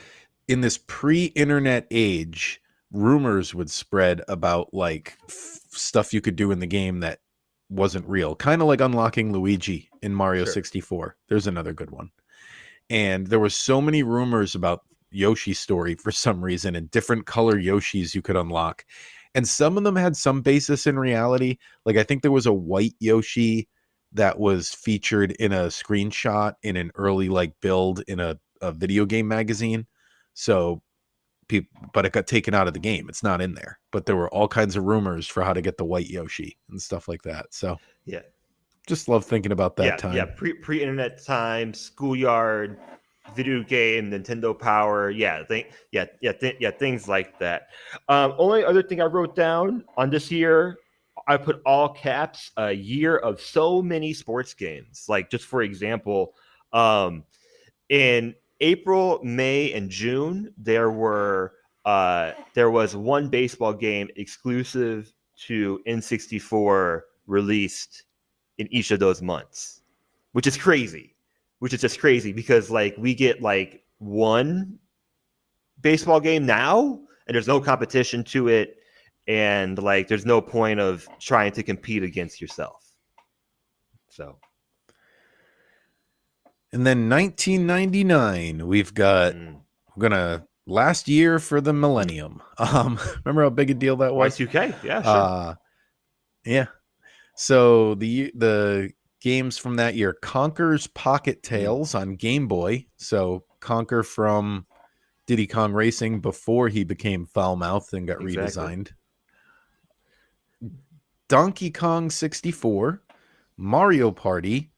Speaker 1: in this pre-internet age rumors would spread about like stuff you could do in the game that wasn't real, kind of like unlocking Luigi in Mario
Speaker 2: Sure.
Speaker 1: 64. There's another good one. And there was so many rumors about Yoshi's Story for some reason and different color Yoshis you could unlock, and some of them had some basis in reality. Like I think there was a white Yoshi that was featured in a screenshot in an early like build in a video game magazine. So but it got taken out of the game. It's not in there. But there were all kinds of rumors for how to get the white Yoshi and stuff like that. So
Speaker 2: Yeah.
Speaker 1: just love thinking about that
Speaker 2: Yeah.
Speaker 1: time.
Speaker 2: Pre-internet time, schoolyard, video game, Nintendo Power. Yeah, things like that. Only other thing I wrote down on this year, I put all caps, a year of so many sports games. Like, just for example, um, in April, May, and June, there was one baseball game exclusive to N64 released in each of those months. which is crazy, which is just crazy because like we get like one baseball game now and there's no competition to it, and like there's no point of trying to compete against yourself. So
Speaker 1: And then 1999, we've got we're gonna last year for the millennium. Remember how big a deal that was?
Speaker 2: Y2K, yeah, sure.
Speaker 1: Yeah. So the games from that year: Conker's Pocket Tales on Game Boy. So Conker from Diddy Kong Racing before he became foul mouthed and got
Speaker 2: Exactly.
Speaker 1: redesigned. Donkey Kong 64, Mario Party,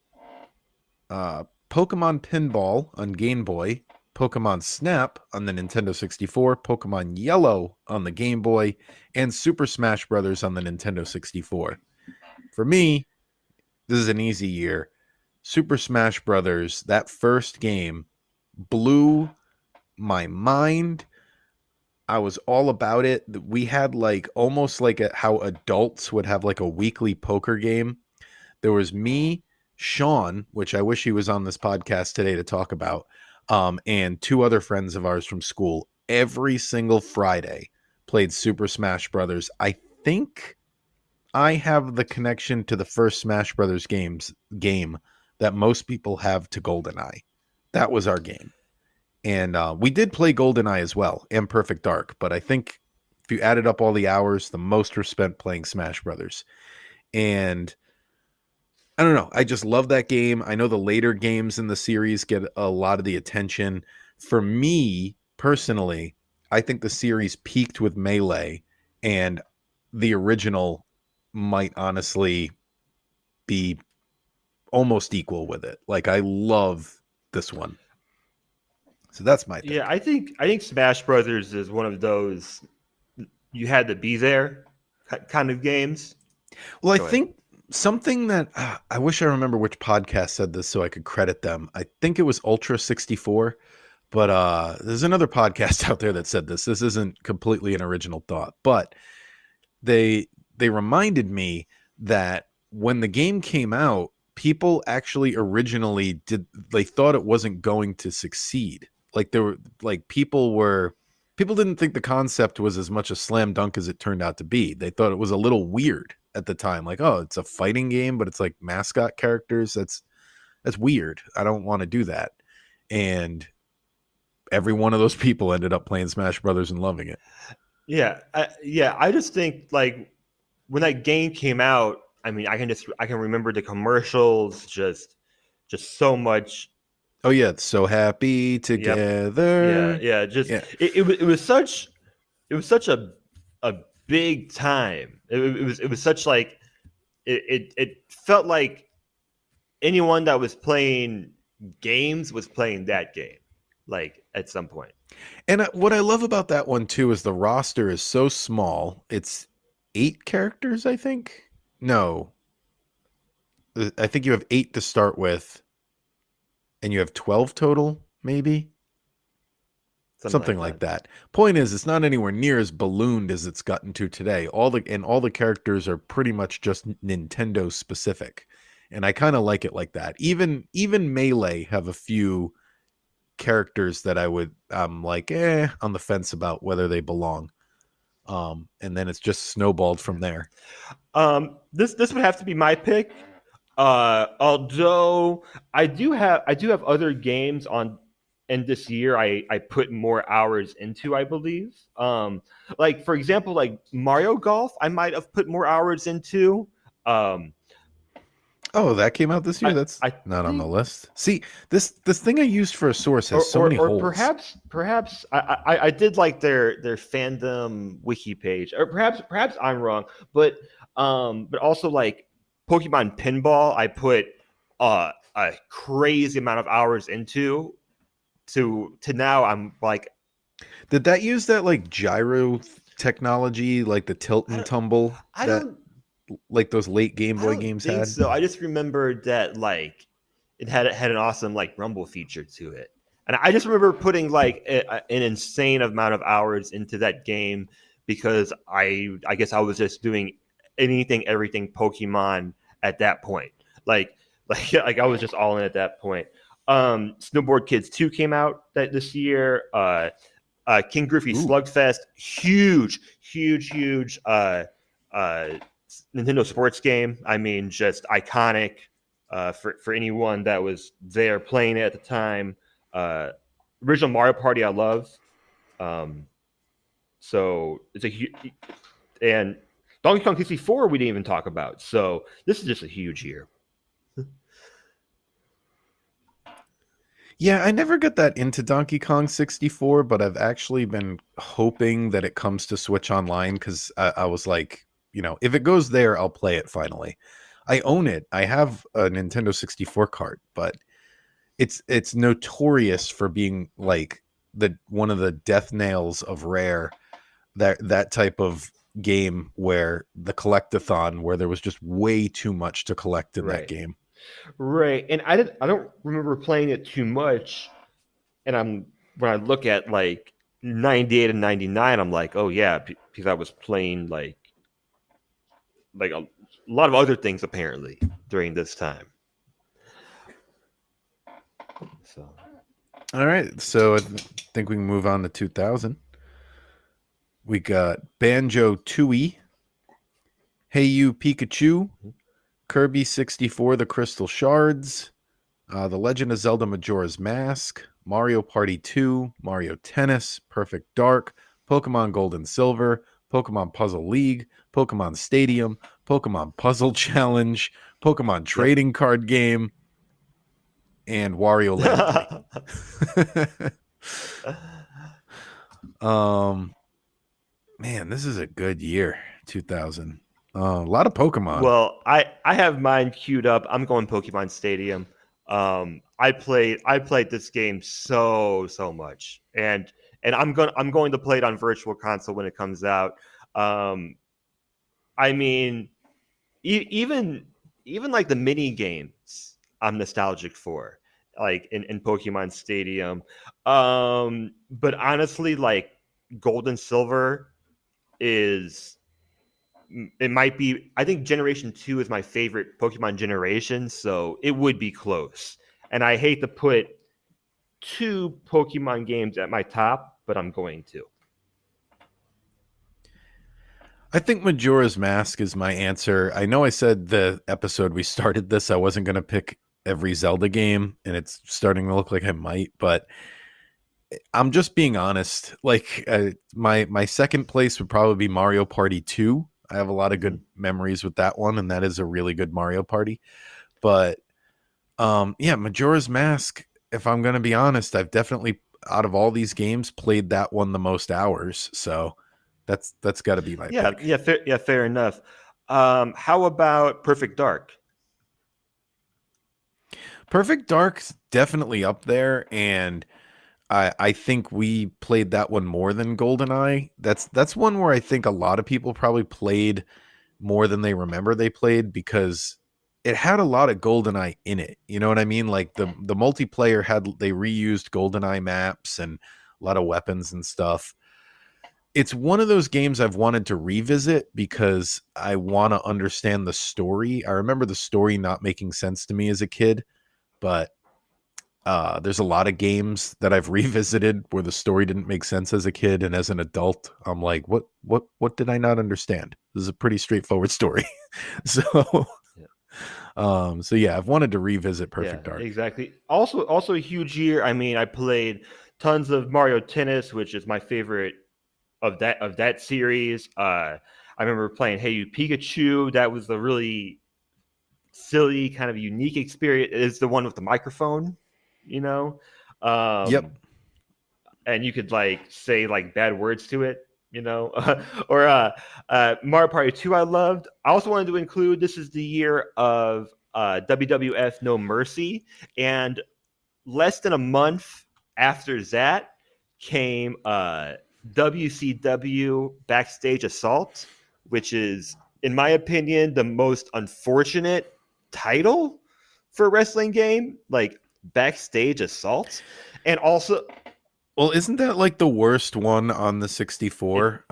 Speaker 1: Pokemon Pinball on Game Boy, Pokemon Snap on the Nintendo 64, Pokemon Yellow on the Game Boy, and Super Smash Bros. On the Nintendo 64. For me, this is an easy year. Super Smash Bros., that first game, blew my mind. I was all about it. We had like almost like how adults would have like a weekly poker game. There was me, Sean, which I wish he was on this podcast today to talk about, and two other friends of ours from school. Every single Friday played Super Smash Brothers. I think I have the connection to the first Smash Brothers game that most people have to GoldenEye. That was our game. And we did play GoldenEye as well and Perfect Dark, but I think if you added up all the hours, the most were spent playing Smash Brothers. And I don't know. I just love that game. I know the later games in the series get a lot of the attention. For me personally, I think the series peaked with Melee, and the original might honestly be almost equal with it. Like, I love this one. So that's my
Speaker 2: Yeah,
Speaker 1: pick.
Speaker 2: I think Smash Brothers is one of those you had to be there kind of games.
Speaker 1: Well, I
Speaker 2: Go ahead.
Speaker 1: think something that I wish I remember which podcast said this so I could credit them. I think it was Ultra 64, but there's another podcast out there that said this. This isn't completely an original thought, but they they reminded me that when the game came out, people actually originally they thought it wasn't going to succeed. Like there were like people didn't think the concept was as much a slam dunk as it turned out to be. They thought it was a little weird at the time. Like, oh, it's a fighting game, but it's like mascot characters. That's weird. I don't want to do that. And every one of those people ended up playing Smash Brothers and loving it.
Speaker 2: Yeah. I just think like when that game came out, I mean, I can remember the commercials, just so much.
Speaker 1: Oh yeah, it's so happy
Speaker 2: Yep. Yeah,
Speaker 1: together.
Speaker 2: yeah. Just
Speaker 1: Yeah.
Speaker 2: it was such a big time. It was such like it felt like anyone that was playing games was playing that game, like at some point.
Speaker 1: And what I love about that one too is the roster is so small. It's 8 characters, I think. No, I think you have 8 to start with, and you have 12 total, maybe
Speaker 2: Something
Speaker 1: something
Speaker 2: like
Speaker 1: like
Speaker 2: that.
Speaker 1: that. Point is, it's not anywhere near as ballooned as it's gotten to today. All the characters are pretty much just Nintendo specific, and I kind of like it like that. Even Melee have a few characters that I'm like on the fence about whether they belong. And then it's just snowballed from there.
Speaker 2: This would have to be my pick. Although I do have other games on in this year I put more hours into, I believe. Like for example, like Mario Golf, I might have put more hours into. Um,
Speaker 1: Oh, that came out this year. That's
Speaker 2: I
Speaker 1: not on the
Speaker 2: think
Speaker 1: list. See, this thing I used for a source has so many
Speaker 2: or
Speaker 1: holes.
Speaker 2: perhaps I did like their fandom wiki page, or perhaps I'm wrong, but also like Pokemon Pinball, I put a crazy amount of hours into to now I'm like
Speaker 1: Did that use that like gyro technology, like the tilt
Speaker 2: I
Speaker 1: and
Speaker 2: don't
Speaker 1: tumble
Speaker 2: I
Speaker 1: that
Speaker 2: don't
Speaker 1: like those late Game
Speaker 2: I
Speaker 1: Boy
Speaker 2: don't
Speaker 1: games
Speaker 2: think
Speaker 1: had?
Speaker 2: so. I just remember that like it had an awesome like rumble feature to it. And I just remember putting like an insane amount of hours into that game because I guess I was just doing anything everything Pokemon at that point. Like Like I was just all in at that point. Snowboard Kids 2 came out this year. King Griffey
Speaker 1: Ooh.
Speaker 2: Slugfest, huge uh, Nintendo sports game. I mean, just iconic for anyone that was there playing it at the time. Uh, Original Mario Party, I love. Um, so it's and Donkey Kong 64 we didn't even talk about. So this is just a huge year.
Speaker 1: Yeah, I never got that into Donkey Kong 64, but I've actually been hoping that it comes to Switch Online because I was like, if it goes there, I'll play it finally. I own it. I have a Nintendo 64 cart, but it's notorious for being like the one of the death nails of Rare, that type of game where the collectathon where there was just way too much to collect in that
Speaker 2: Right.
Speaker 1: game.
Speaker 2: Right. And I don't remember playing it too much. And when I look at like 98 and 99, I'm like, oh yeah, because I was playing like a lot of other things apparently during this time. So
Speaker 1: All right, so I think we can move on to 2000. We got Banjo Tooie, Hey You Pikachu, Kirby 64 The Crystal Shards, The Legend of Zelda Majora's Mask, Mario Party 2, Mario Tennis, Perfect Dark, Pokemon Gold and Silver, Pokemon Puzzle League, Pokemon Stadium, Pokemon Puzzle Challenge, Pokemon
Speaker 2: yep.
Speaker 1: Trading Card Game, and Wario Land 3. um Man, this is a good year, 2000. A lot of Pokemon.
Speaker 2: Well, I have mine queued up. I'm going Pokemon Stadium. I played this game so much, and I'm going to play it on Virtual Console when it comes out. Um, I mean, even like the mini games, I'm nostalgic for, like in Pokemon Stadium. But honestly, like Gold and Silver is it might be. I think Generation 2 is my favorite Pokemon generation, so it would be close. And I hate to put two Pokemon games at my top, but I'm going to.
Speaker 1: I think Majora's Mask is my answer. I know I said the episode we started this, I wasn't going to pick every Zelda game, and it's starting to look like I might, but I'm just being honest. Like my second place would probably be Mario Party 2. I have a lot of
Speaker 2: Mhm.
Speaker 1: good memories with that one, and that is a really good Mario Party. But yeah, Majora's Mask, if I'm going to be honest, I've definitely out of all these games played that one the most hours. So that's got to be my
Speaker 2: Yeah,
Speaker 1: pick.
Speaker 2: fair enough. How about Perfect Dark?
Speaker 1: Perfect Dark's definitely up there, and I think we played that one more than GoldenEye. That's one where I think a lot of people probably played more than they remember they played because it had a lot of GoldenEye in it. You know what I mean? Like the multiplayer they reused GoldenEye maps and a lot of weapons and stuff. It's one of those games I've wanted to revisit because I want to understand the story. I remember the story not making sense to me as a kid, but there's a lot of games that I've revisited where the story didn't make sense as a kid, and as an adult, I'm like, what did I not understand? This is a pretty straightforward story. so,
Speaker 2: Yeah,
Speaker 1: so yeah, I've wanted to revisit
Speaker 2: yeah,
Speaker 1: Perfect Dark.
Speaker 2: exactly. Also a huge year. I mean, I played tons of Mario Tennis, which is my favorite of that series. I remember playing Hey You Pikachu. That was a really silly, kind of unique experience. It's the one with the microphone, you know,
Speaker 1: Yep.
Speaker 2: um, and you could like say like bad words to it, or Mario Party 2. I loved. I also wanted to include this is the year of WWF No Mercy, and less than a month after that came WCW Backstage Assault, which is, in my opinion, the most unfortunate title for a wrestling game, like Backstage Assault. And also,
Speaker 1: Well, isn't that like the worst one on the
Speaker 2: it
Speaker 1: 64?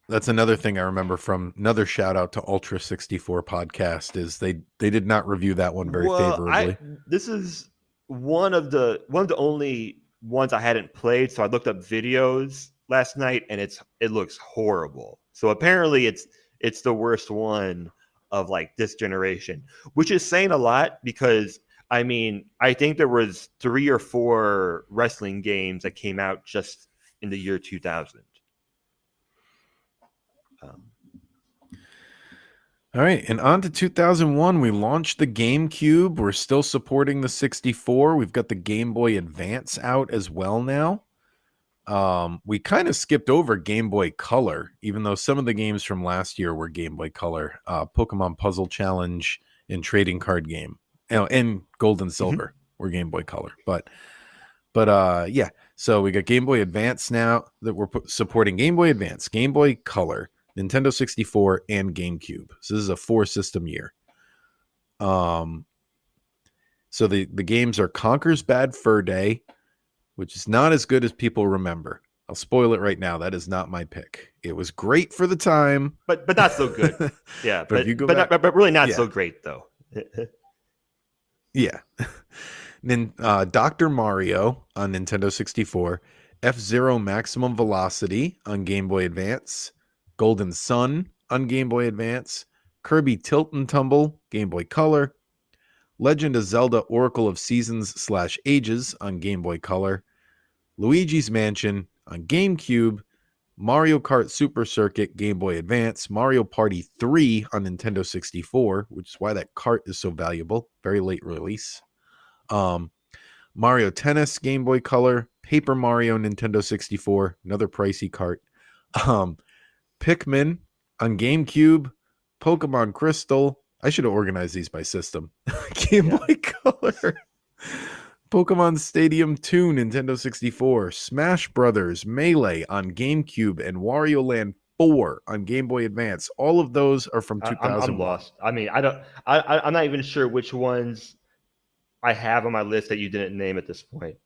Speaker 1: That's another thing I remember from another shout out to Ultra 64 podcast is they did not review that one very
Speaker 2: Well, I
Speaker 1: favorably.
Speaker 2: this is one of the only ones I hadn't played, so I looked up videos last night, and it looks horrible. So apparently, it's the worst one of like this generation, which is saying a lot because I mean I think there was 3 or 4 wrestling games that came out just in the year 2000. Um,
Speaker 1: All right, and on to 2001, we launched the GameCube. We're still supporting the 64. We've got the Game Boy Advance out as well now. We kind of skipped over Game Boy Color, even though some of the games from last year were Game Boy Color. Pokemon Puzzle Challenge and Trading Card Game, and Gold and
Speaker 2: mhm.
Speaker 1: Silver were Game Boy Color. But yeah. So we got Game Boy Advance now that we're supporting Game Boy Advance, Game Boy Color, Nintendo 64, and GameCube. So this is a 4-system year. So the games are Conker's Bad Fur Day, which is not as good as people remember. I'll spoil it right now. That is not my pick. It was great for the time,
Speaker 2: But not so good. Yeah,
Speaker 1: but if you go
Speaker 2: but
Speaker 1: back,
Speaker 2: but really not
Speaker 1: yeah,
Speaker 2: so great though.
Speaker 1: yeah. Then Dr. Mario on Nintendo 64, F-Zero Maximum Velocity on Game Boy Advance, Golden Sun on Game Boy Advance, Kirby Tilt and Tumble, Game Boy Color, Legend of Zelda Oracle of Seasons / Ages on Game Boy Color, Luigi's Mansion on GameCube, Mario Kart Super Circuit Game Boy Advance, Mario Party 3 on Nintendo 64, which is why that cart is so valuable, very late release. Mario Tennis Game Boy Color, Paper Mario Nintendo 64, another pricey cart. Pikmin on GameCube, Pokemon Crystal. I should have organized these by system. Game Boy Color, Pokemon Stadium 2 Nintendo 64, Smash Brothers Melee on GameCube, and Wario Land 4 on Game Boy Advance. All of those are from
Speaker 2: I'm
Speaker 1: 2001.
Speaker 2: lost. I mean, I don't. I'm not even sure which ones I have on my list that you didn't name at this point.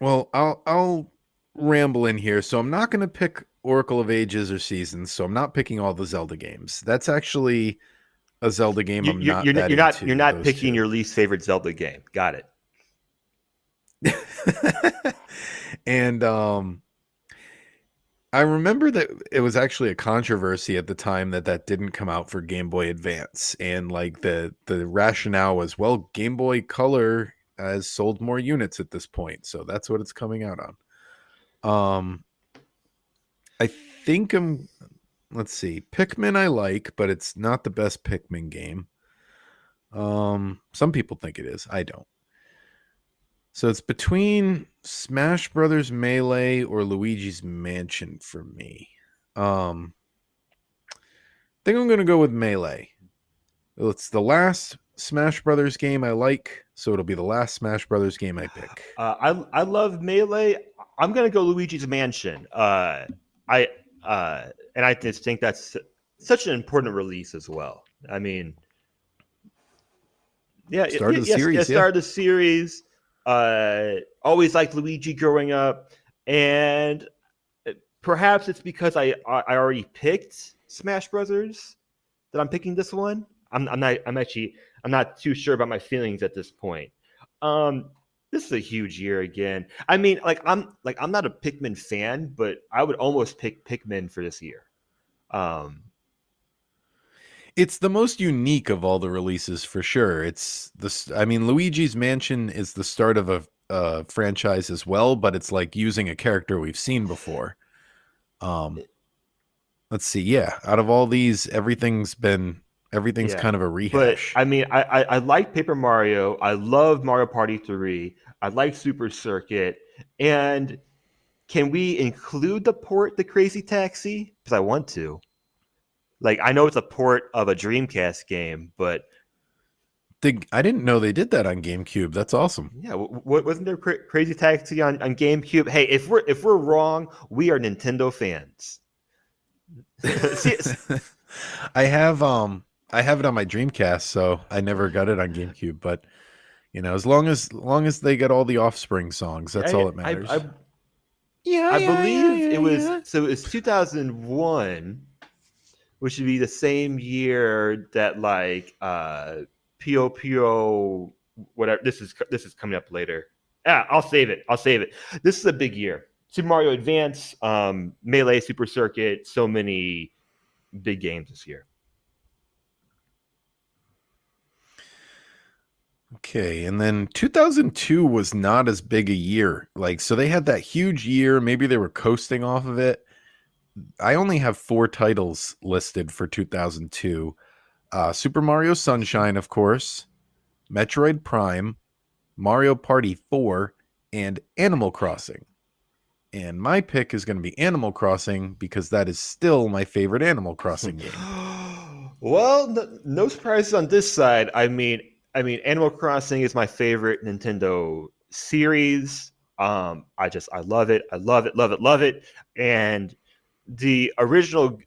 Speaker 1: Well, I'll ramble in here. So I'm not going to pick Oracle of Ages or Seasons. So I'm not picking all the Zelda games. That's actually a Zelda game I'm not that
Speaker 2: you're
Speaker 1: into.
Speaker 2: not
Speaker 1: Those
Speaker 2: picking
Speaker 1: two.
Speaker 2: your least favorite Zelda game. Got it.
Speaker 1: And I remember that it was actually a controversy at the time that didn't come out for Game Boy Advance, and like the rationale was, well, Game Boy Color has sold more units at this point, so that's what it's coming out on. I think let's see, Pikmin I like, but it's not the best Pikmin game. Some people think it is. I don't. So it's between Smash Brothers Melee or Luigi's Mansion for me. I think I'm going to go with Melee. It's the last Smash Brothers game I like, so it'll be the last Smash Brothers game I pick.
Speaker 2: I love Melee. I'm gonna go Luigi's Mansion. I and I just think that's such an important release as well. I mean, yeah,
Speaker 1: Start of the
Speaker 2: yes,
Speaker 1: series, yeah.
Speaker 2: start of the series. Always liked Luigi growing up, and perhaps it's because I already picked Smash Brothers that I'm picking this one. I'm not too sure about my feelings at this point. Um, this is a huge year again. I mean, I'm not a Pikmin fan, but I would almost pick Pikmin for this year. Um,
Speaker 1: It's the most unique of all the releases for sure. I mean, Luigi's Mansion is the start of a franchise as well, but it's like using a character we've seen before. Let's see. Yeah, out of all these, everything's
Speaker 2: yeah,
Speaker 1: kind of a
Speaker 2: but
Speaker 1: rehash.
Speaker 2: I mean, I like Paper Mario. I love Mario Party 3. I like Super Circuit. And can we include the Crazy Taxi? Because I want to. Like, I know it's a port of a Dreamcast game, but
Speaker 1: I didn't know they did that on GameCube. That's awesome.
Speaker 2: yeah, wasn't there Crazy Taxi on GameCube? Hey, if we're wrong, we are Nintendo fans. See,
Speaker 1: I have it on my Dreamcast, so I never got it on GameCube. But as long as they get all the Offspring songs, that's all that
Speaker 2: I
Speaker 1: matters. Yeah,
Speaker 2: I
Speaker 1: yeah, yeah,
Speaker 2: believe
Speaker 1: yeah, yeah.
Speaker 2: it was 2001, which would be the same year that like Pio Pio whatever. This is coming up later. Yeah, I'll save it. I'll save it. This is a big year. Super Mario Advance, Melee, Super Circuit, so many big games this year.
Speaker 1: Okay, and then 2002 was not as big a year. Like, so they had that huge year. Maybe they were coasting off of it. I only have four titles listed for 2002. Super Mario Sunshine, of course, Metroid Prime, Mario Party 4, and Animal Crossing. And my pick is going to be Animal Crossing because that is still my favorite Animal Crossing game.
Speaker 2: Well, no surprises on this side. I mean, Animal Crossing is my favorite Nintendo series. I love it. I love it. Love it. Love it. And the original,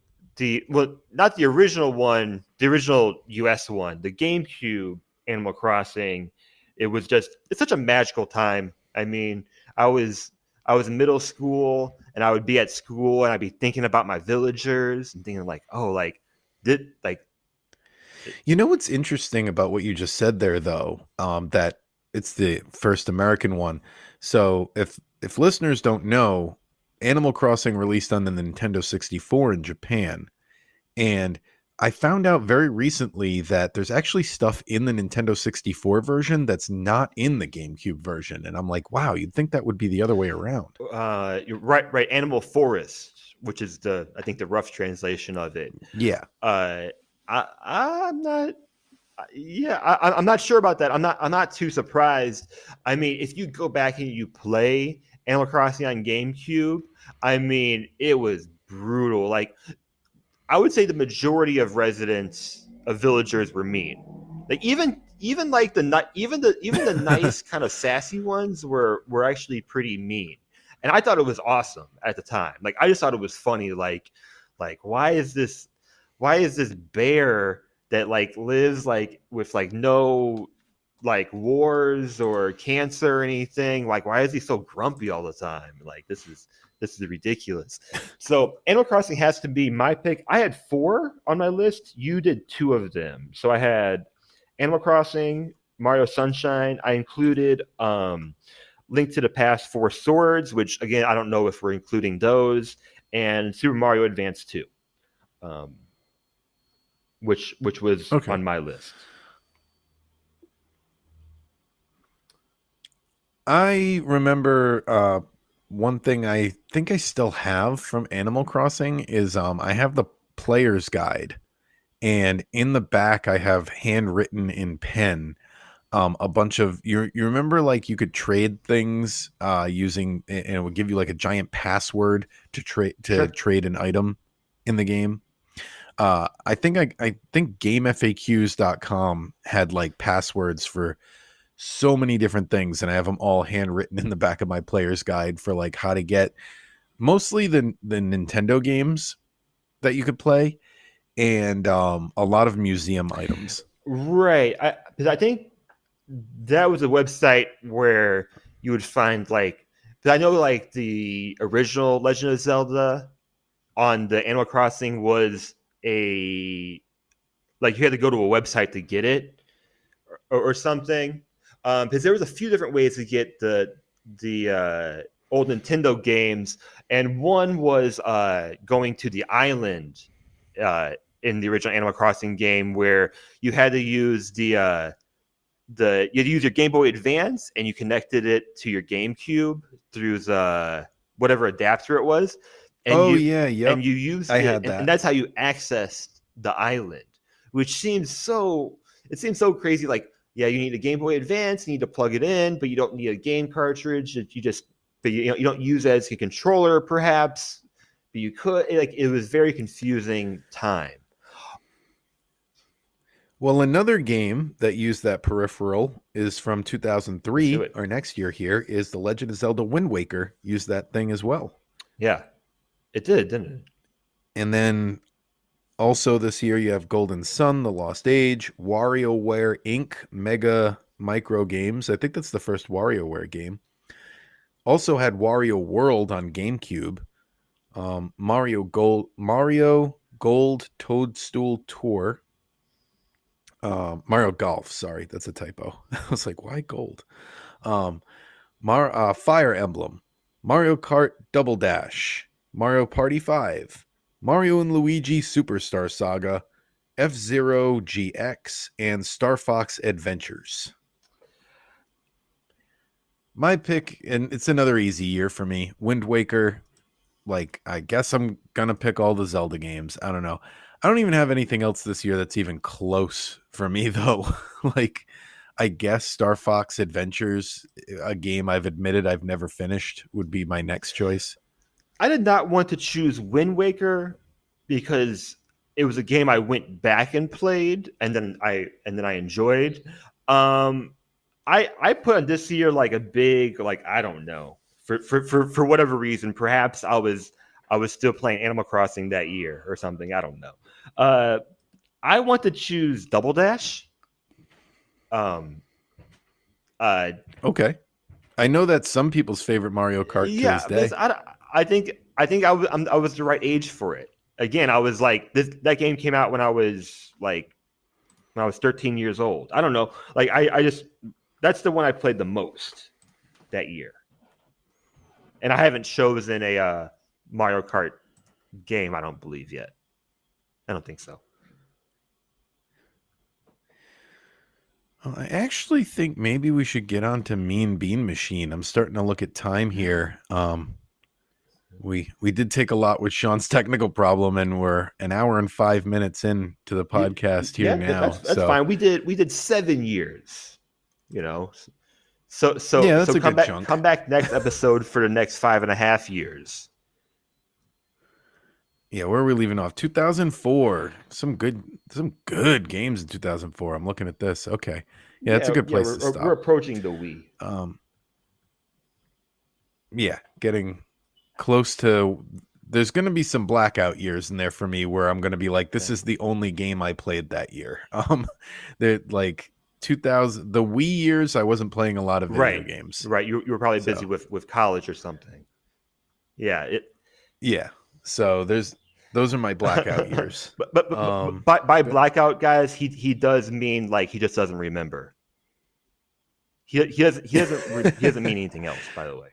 Speaker 2: not the original one, the original US one, the GameCube Animal Crossing. It's such a magical time. I mean, I was I was in middle school and I would be at school and I'd be thinking about my villagers and thinking like, oh, like did like
Speaker 1: You know what's interesting about what you just said there, though, that it's the first American one. So if listeners don't know, Animal Crossing released on the Nintendo 64 in Japan, and I found out very recently that there's actually stuff in the Nintendo 64 version that's not in the GameCube version, and I'm like, wow, you'd think that would be the other way around.
Speaker 2: you're right, Animal Forest, which is the I think the rough translation of it.
Speaker 1: Yeah.
Speaker 2: Uh, I'm not. Yeah, I'm not sure about that. I'm not too surprised. I mean, if you go back and you play Animal Crossing on GameCube, I mean, it was brutal. Like I would say the majority of residents of villagers were mean. Like even like even the nice kind of sassy ones were actually pretty mean. And I thought it was awesome at the time. Like I just thought it was funny like why is this bear that like lives like with like no like wars or cancer or anything, like why is he so grumpy all the time? Like this is ridiculous. So Animal Crossing has to be my pick. I had four on my list. You did two of them. So I had Animal Crossing, Mario Sunshine. I included Link to the Past Four Swords, which again I don't know if we're including those, and Super Mario Advance 2, um, which was
Speaker 1: Okay.
Speaker 2: on my list.
Speaker 1: I remember one thing I think I still have from Animal Crossing is I have the player's guide, and in the back I have handwritten in pen a bunch of you remember like you could trade things using and it would give you like a giant password to
Speaker 2: Sure.
Speaker 1: trade an item in the game. I think GameFAQs.com had like passwords for so many different things, and I have them all handwritten in the back of my player's guide for like how to get mostly the Nintendo games that you could play, and a lot of museum items.
Speaker 2: Right. Because I think that was a website where you would find like, because I know like the original Legend of Zelda on the Animal Crossing was a like you had to go to a website to get it or something. Because there was a few different ways to get the old Nintendo games, and one was going to the island in the original Animal Crossing game where you had to use you had to use your Game Boy Advance and you connected it to your GameCube through the whatever adapter it was, and
Speaker 1: Oh
Speaker 2: you
Speaker 1: yeah, yep,
Speaker 2: used
Speaker 1: I
Speaker 2: it,
Speaker 1: had
Speaker 2: and
Speaker 1: that.
Speaker 2: that's how you accessed the island, which seems so crazy. Like, yeah, you need a Game Boy Advance, you need to plug it in, but you don't need a game cartridge. But you don't use it as a controller, perhaps. But you could like it was very confusing time.
Speaker 1: Well, another game that used that peripheral is from
Speaker 2: Let's do
Speaker 1: 2003,
Speaker 2: it.
Speaker 1: or next year here, is The Legend of Zelda Wind Waker used that thing as well.
Speaker 2: Yeah, it did, didn't it?
Speaker 1: And then also this year you have Golden Sun, The Lost Age, WarioWare Inc., Mega Micro Games. I think that's the first WarioWare game. Also had Wario World on GameCube. Mario Gold Toadstool Tour. Mario Golf, sorry, that's a typo. I was like, why gold? Um, Fire Emblem, Mario Kart Double Dash, Mario Party 5, Mario and Luigi Superstar Saga, F-Zero GX, and Star Fox Adventures. My pick, and it's another easy year for me, Wind Waker. Like, I guess I'm gonna pick all the Zelda games. I don't know. I don't even have anything else this year that's even close for me though. Like, I guess Star Fox Adventures, a game I've admitted I've never finished, would be my next choice.
Speaker 2: I did not want to choose Wind Waker because it was a game I went back and played, and then I enjoyed. Um, I put on this year like a big, like, I don't know, for whatever reason. Perhaps I was still playing Animal Crossing that year or something. I don't know. Uh, I want to choose Double Dash. Um, uh,
Speaker 1: Okay. I know that's some people's favorite Mario Kart to this
Speaker 2: yeah, because
Speaker 1: day.
Speaker 2: I was the right age for it. Again, I was like that game came out when I was like when I was 13 years old. I don't know. Like I just that's the one I played the most that year. And I haven't chosen a Mario Kart game, I don't believe yet. I don't think so.
Speaker 1: I actually think maybe we should get on to Mean Bean Machine. I'm starting to look at time here. We did take a lot with Sean's technical problem, and we're an hour and 5 minutes in to the podcast here
Speaker 2: Yeah,
Speaker 1: now.
Speaker 2: that's
Speaker 1: So
Speaker 2: fine. We did 7 years, you know.
Speaker 1: yeah, that's
Speaker 2: So
Speaker 1: a good chunk.
Speaker 2: come back next episode for the next 5.5 years.
Speaker 1: Yeah, where are we leaving off? 2004. Some good games in 2004. I'm looking at this. Okay. Yeah, that's a good
Speaker 2: Yeah,
Speaker 1: place to
Speaker 2: we're
Speaker 1: stop.
Speaker 2: approaching the Wii.
Speaker 1: Um, yeah, getting close to. There's going to be some blackout years in there for me where I'm going to be like, this
Speaker 2: Yeah.
Speaker 1: is the only game I played that year. They're like 2000, the Wii years, I wasn't playing a lot of video
Speaker 2: Right,
Speaker 1: games.
Speaker 2: right. You were probably busy
Speaker 1: So
Speaker 2: with college or something. Yeah, it.
Speaker 1: yeah, so those are my blackout
Speaker 2: but,
Speaker 1: years.
Speaker 2: by
Speaker 1: But
Speaker 2: blackout, guys, he does mean like he just doesn't remember. He doesn't mean anything else. By the way.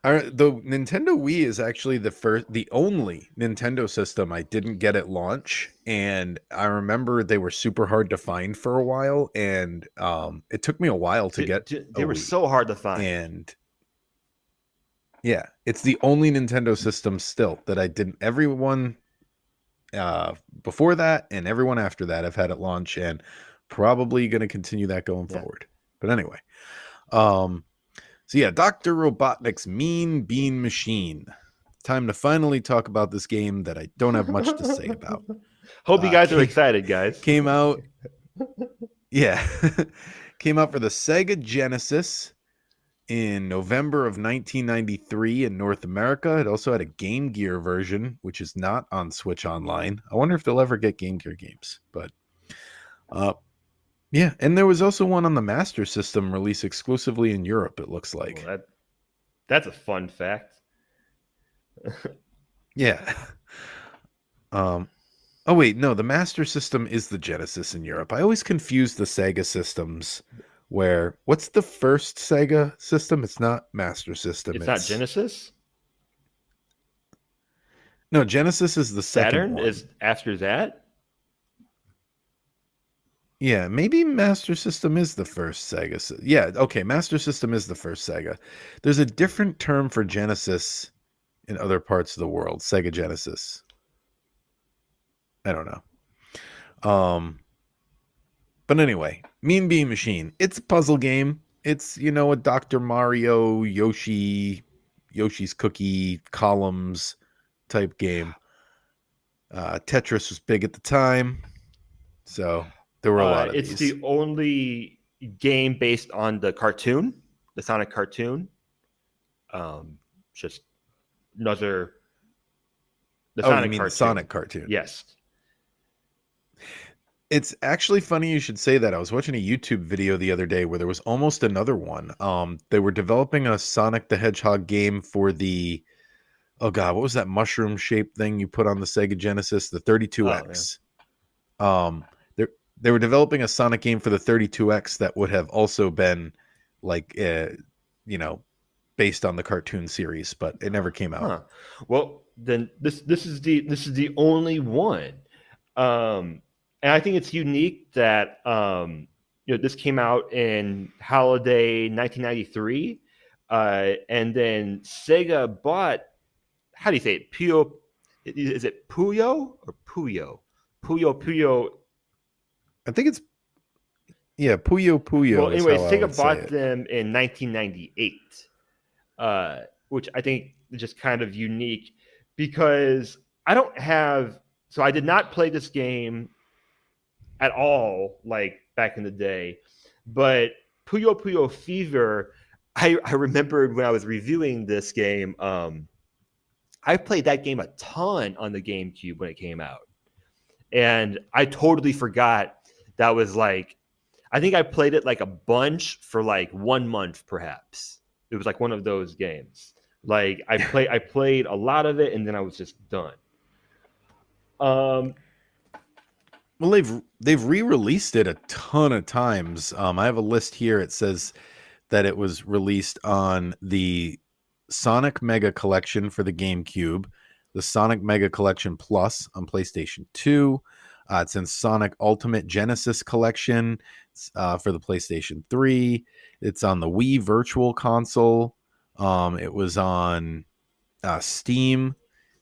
Speaker 1: The Nintendo Wii is actually the only Nintendo system I didn't get at launch, and I remember they were super hard to find for a while, and it took me a while to get a
Speaker 2: They were
Speaker 1: Wii.
Speaker 2: so hard to find.
Speaker 1: And yeah, it's the only Nintendo system still that I didn't. Everyone before that and everyone after that I've had at launch, and probably going to continue that going
Speaker 2: Yeah.
Speaker 1: forward. But anyway, um, so yeah, Dr. Robotnik's Mean Bean Machine. Time to finally talk about this game that I don't have much to say about.
Speaker 2: Hope you guys are
Speaker 1: Came,
Speaker 2: excited, guys.
Speaker 1: came out, yeah, came out for the Sega Genesis in November of 1993 in North America. It also had a Game Gear version, which is not on Switch Online. I wonder if they'll ever get Game Gear games, but yeah, and there was also one on the Master System released exclusively in Europe, it looks like.
Speaker 2: Well, that's a fun fact.
Speaker 1: Yeah. Oh wait, no, the Master System is the Genesis in Europe. I always confuse the Sega systems where what's the first Sega system? It's not Master System.
Speaker 2: It's not Genesis.
Speaker 1: No, Genesis is the second
Speaker 2: Saturn
Speaker 1: one.
Speaker 2: is after that.
Speaker 1: Yeah, maybe Master System is the first Sega. Yeah, okay, Master System is the first Sega. There's a different term for Genesis in other parts of the world. Sega Genesis. I don't know. But anyway, Mean Bean Machine. It's a puzzle game. It's, a Dr. Mario, Yoshi's Cookie columns type game. Tetris was big at the time, so there were a lot of
Speaker 2: It's
Speaker 1: these.
Speaker 2: the only game based on the cartoon, the Sonic cartoon. Just another. The
Speaker 1: Oh, you
Speaker 2: Sonic
Speaker 1: mean the
Speaker 2: cartoon.
Speaker 1: Sonic cartoon?
Speaker 2: Yes.
Speaker 1: It's actually funny you should say that. I was watching a YouTube video the other day where there was almost another one. They were developing a Sonic the Hedgehog game for the, oh god, what was that mushroom shaped thing you put on the Sega Genesis? The
Speaker 2: Oh yeah.
Speaker 1: 32X. Um, they they were developing a Sonic game for the 32X that would have also been like, you know, based on the cartoon series, but it never came out.
Speaker 2: Huh. Well, then this is the only one. And I think it's unique that this came out in holiday 1993, and then Sega bought, how do you say it? Puyo, is it Puyo or Puyo? Puyo.
Speaker 1: I think it's, yeah, Puyo
Speaker 2: Well,
Speaker 1: Puyo is
Speaker 2: anyway,
Speaker 1: how I
Speaker 2: Sega
Speaker 1: would say
Speaker 2: bought
Speaker 1: it.
Speaker 2: them in 1998, which I think is just kind of unique because I don't have. So I did not play this game at all, like back in the day, but Puyo Puyo Fever. I remembered when I was reviewing this game. I played that game a ton on the GameCube when it came out, and I totally forgot that was like, I think I played it like a bunch for like 1 month, perhaps. It was like one of those games. Like I played a lot of it, and then I was just done. Um,
Speaker 1: Well, they've re-released it a ton of times. I have a list here. It says that it was released on the Sonic Mega Collection for the GameCube, the Sonic Mega Collection Plus on PlayStation 2. It's in Sonic Ultimate Genesis Collection for the PlayStation 3. It's on the Wii Virtual Console. It was on Steam.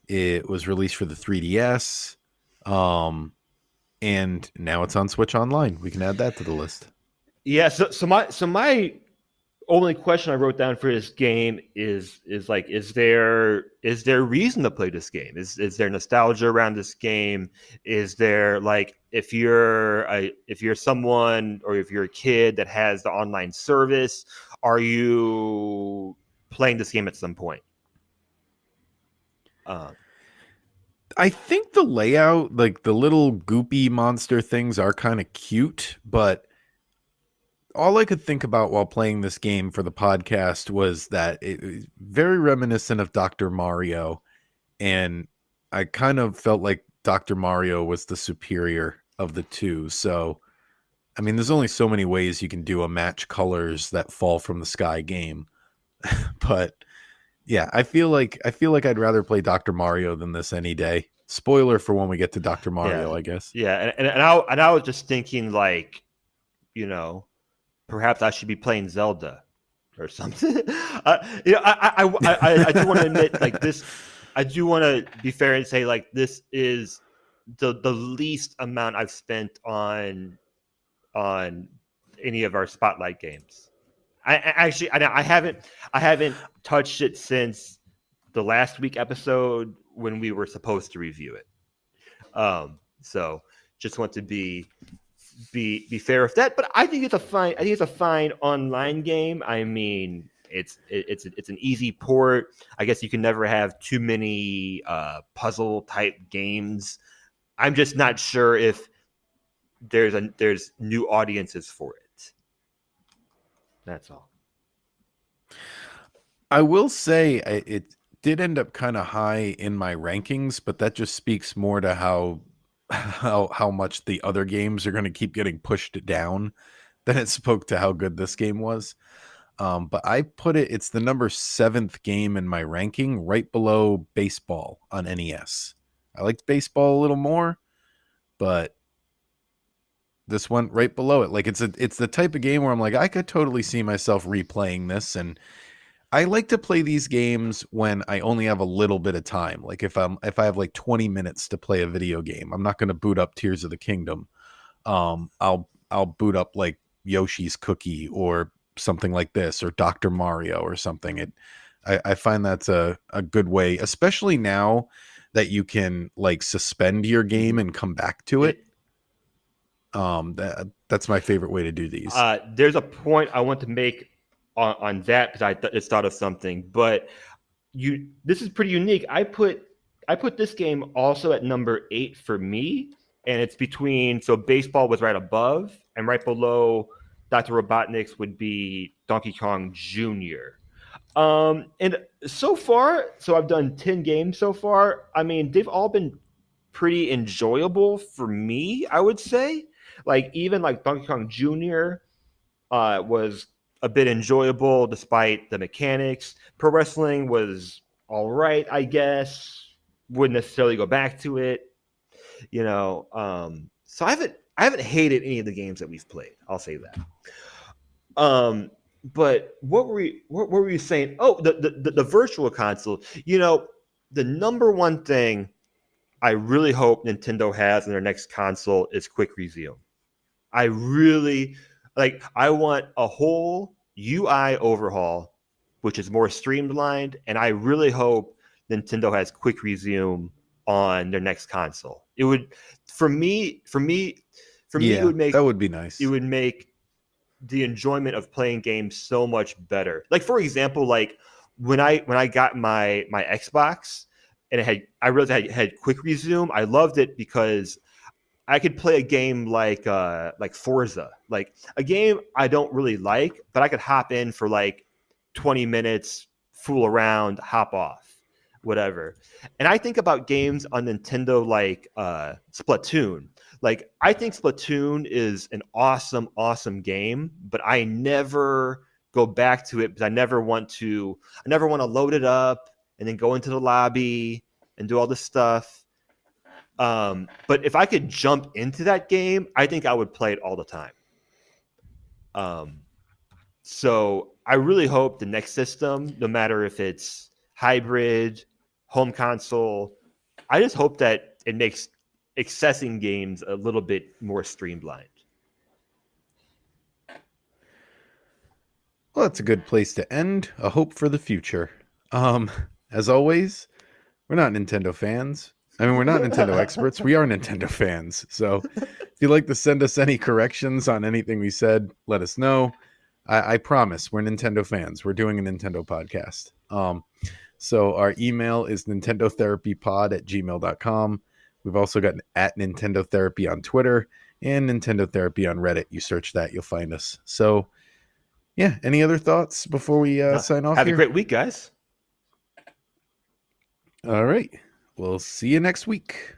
Speaker 1: It was released for the 3DS. And now it's on Switch Online. We can add that to the list.
Speaker 2: yeah. So my only question I wrote down for this game is like, is there reason to play this game? Is there nostalgia around this game? Is there, like, if you're someone, or if you're a kid that has the online service, are you playing this game at some point? Um,
Speaker 1: I think the layout, like the little goopy monster things, are kind of cute, but all I could think about while playing this game for the podcast was that it was very reminiscent of Dr. Mario, and I kind of felt like Dr. Mario was the superior of the two. So, I mean, there's only so many ways you can do a match colors that fall from the sky game, but yeah, I feel like I'd rather play Dr. Mario than this any day. Spoiler for when we get to Dr.
Speaker 2: yeah,
Speaker 1: Mario, I guess.
Speaker 2: yeah, and I was just thinking, like, you know, perhaps I should be playing Zelda or something. I do want to admit, like, this. I do want to be fair and say, like, this is the least amount I've spent on any of our spotlight games. I haven't touched it since the last week episode when we were supposed to review it. So just want to be fair with that. But I think it's a fine online game. I mean, it's an easy port. I guess you can never have too many puzzle type games. I'm just not sure if there's new audiences for it. That's all.
Speaker 1: I will say it did end up kind of high in my rankings, but that just speaks more to how much the other games are going to keep getting pushed down than it spoke to how good this game was. But I put it's the number seventh game in my ranking, right below baseball on NES. I liked baseball a little more, but this one right below it. Like it's the type of game where I'm like, I could totally see myself replaying this. And I like to play these games when I only have a little bit of time. Like if I have like 20 minutes to play a video game, I'm not going to boot up Tears of the Kingdom. I'll boot up like Yoshi's Cookie or something like this, or Dr. Mario or something. I find that's a good way, especially now that you can like suspend your game and come back to it.
Speaker 2: It,
Speaker 1: That's my favorite way to do these.
Speaker 2: there's a point I want to make on that, because just thought of something. But this is pretty unique. I put this game also at number 8 for me, and it's between, so baseball was right above, and right below Dr. Robotnik's would be Donkey Kong Jr. And so far, so I've done 10 games so far. I mean, they've all been pretty enjoyable for me, I would say. Like even like Donkey Kong Jr. Was a bit enjoyable despite the mechanics. Pro wrestling was all right, I guess. Wouldn't necessarily go back to it, you know. So I haven't hated any of the games that we've played. I'll say that. But what were you saying? Oh, the virtual console. You know, the number one thing I really hope Nintendo has in their next console is quick resume. I really like. I want a whole UI overhaul, which is more streamlined, and I really hope Nintendo has quick resume on their next console. It would, for me,
Speaker 1: Yeah, that would be
Speaker 2: it
Speaker 1: nice.
Speaker 2: would make the enjoyment of playing games so much better. Like for example, like when I got my Xbox and I realized I had quick resume. I loved it because I could play a game like Forza, like a game I don't really like, but I could hop in for like 20 minutes, fool around, hop off, whatever. And I think about games on Nintendo like Splatoon. Like I think Splatoon is an awesome, awesome game, but I never go back to it because I never want to load it up and then go into the lobby and do all this stuff. But if I could jump into that game, I think I would play it all the time. Um, so I really hope the next system, no matter if it's hybrid, home console, I just hope that it makes accessing games a little bit more streamlined.
Speaker 1: Well, that's a good place to end. A hope for the future. Um, as always, we're not Nintendo fans. I mean, we're not Nintendo experts. We are Nintendo fans. So if you'd like to send us any corrections on anything we said, let us know. I promise we're Nintendo fans. We're doing a Nintendo podcast. So our email is nintendotherapypod@gmail.com. We've also got at Nintendo Therapy on Twitter and Nintendo Therapy on Reddit. You search that, you'll find us. So yeah, any other thoughts before we sign off
Speaker 2: Have a
Speaker 1: here?
Speaker 2: great week, guys.
Speaker 1: All right. We'll see you next week.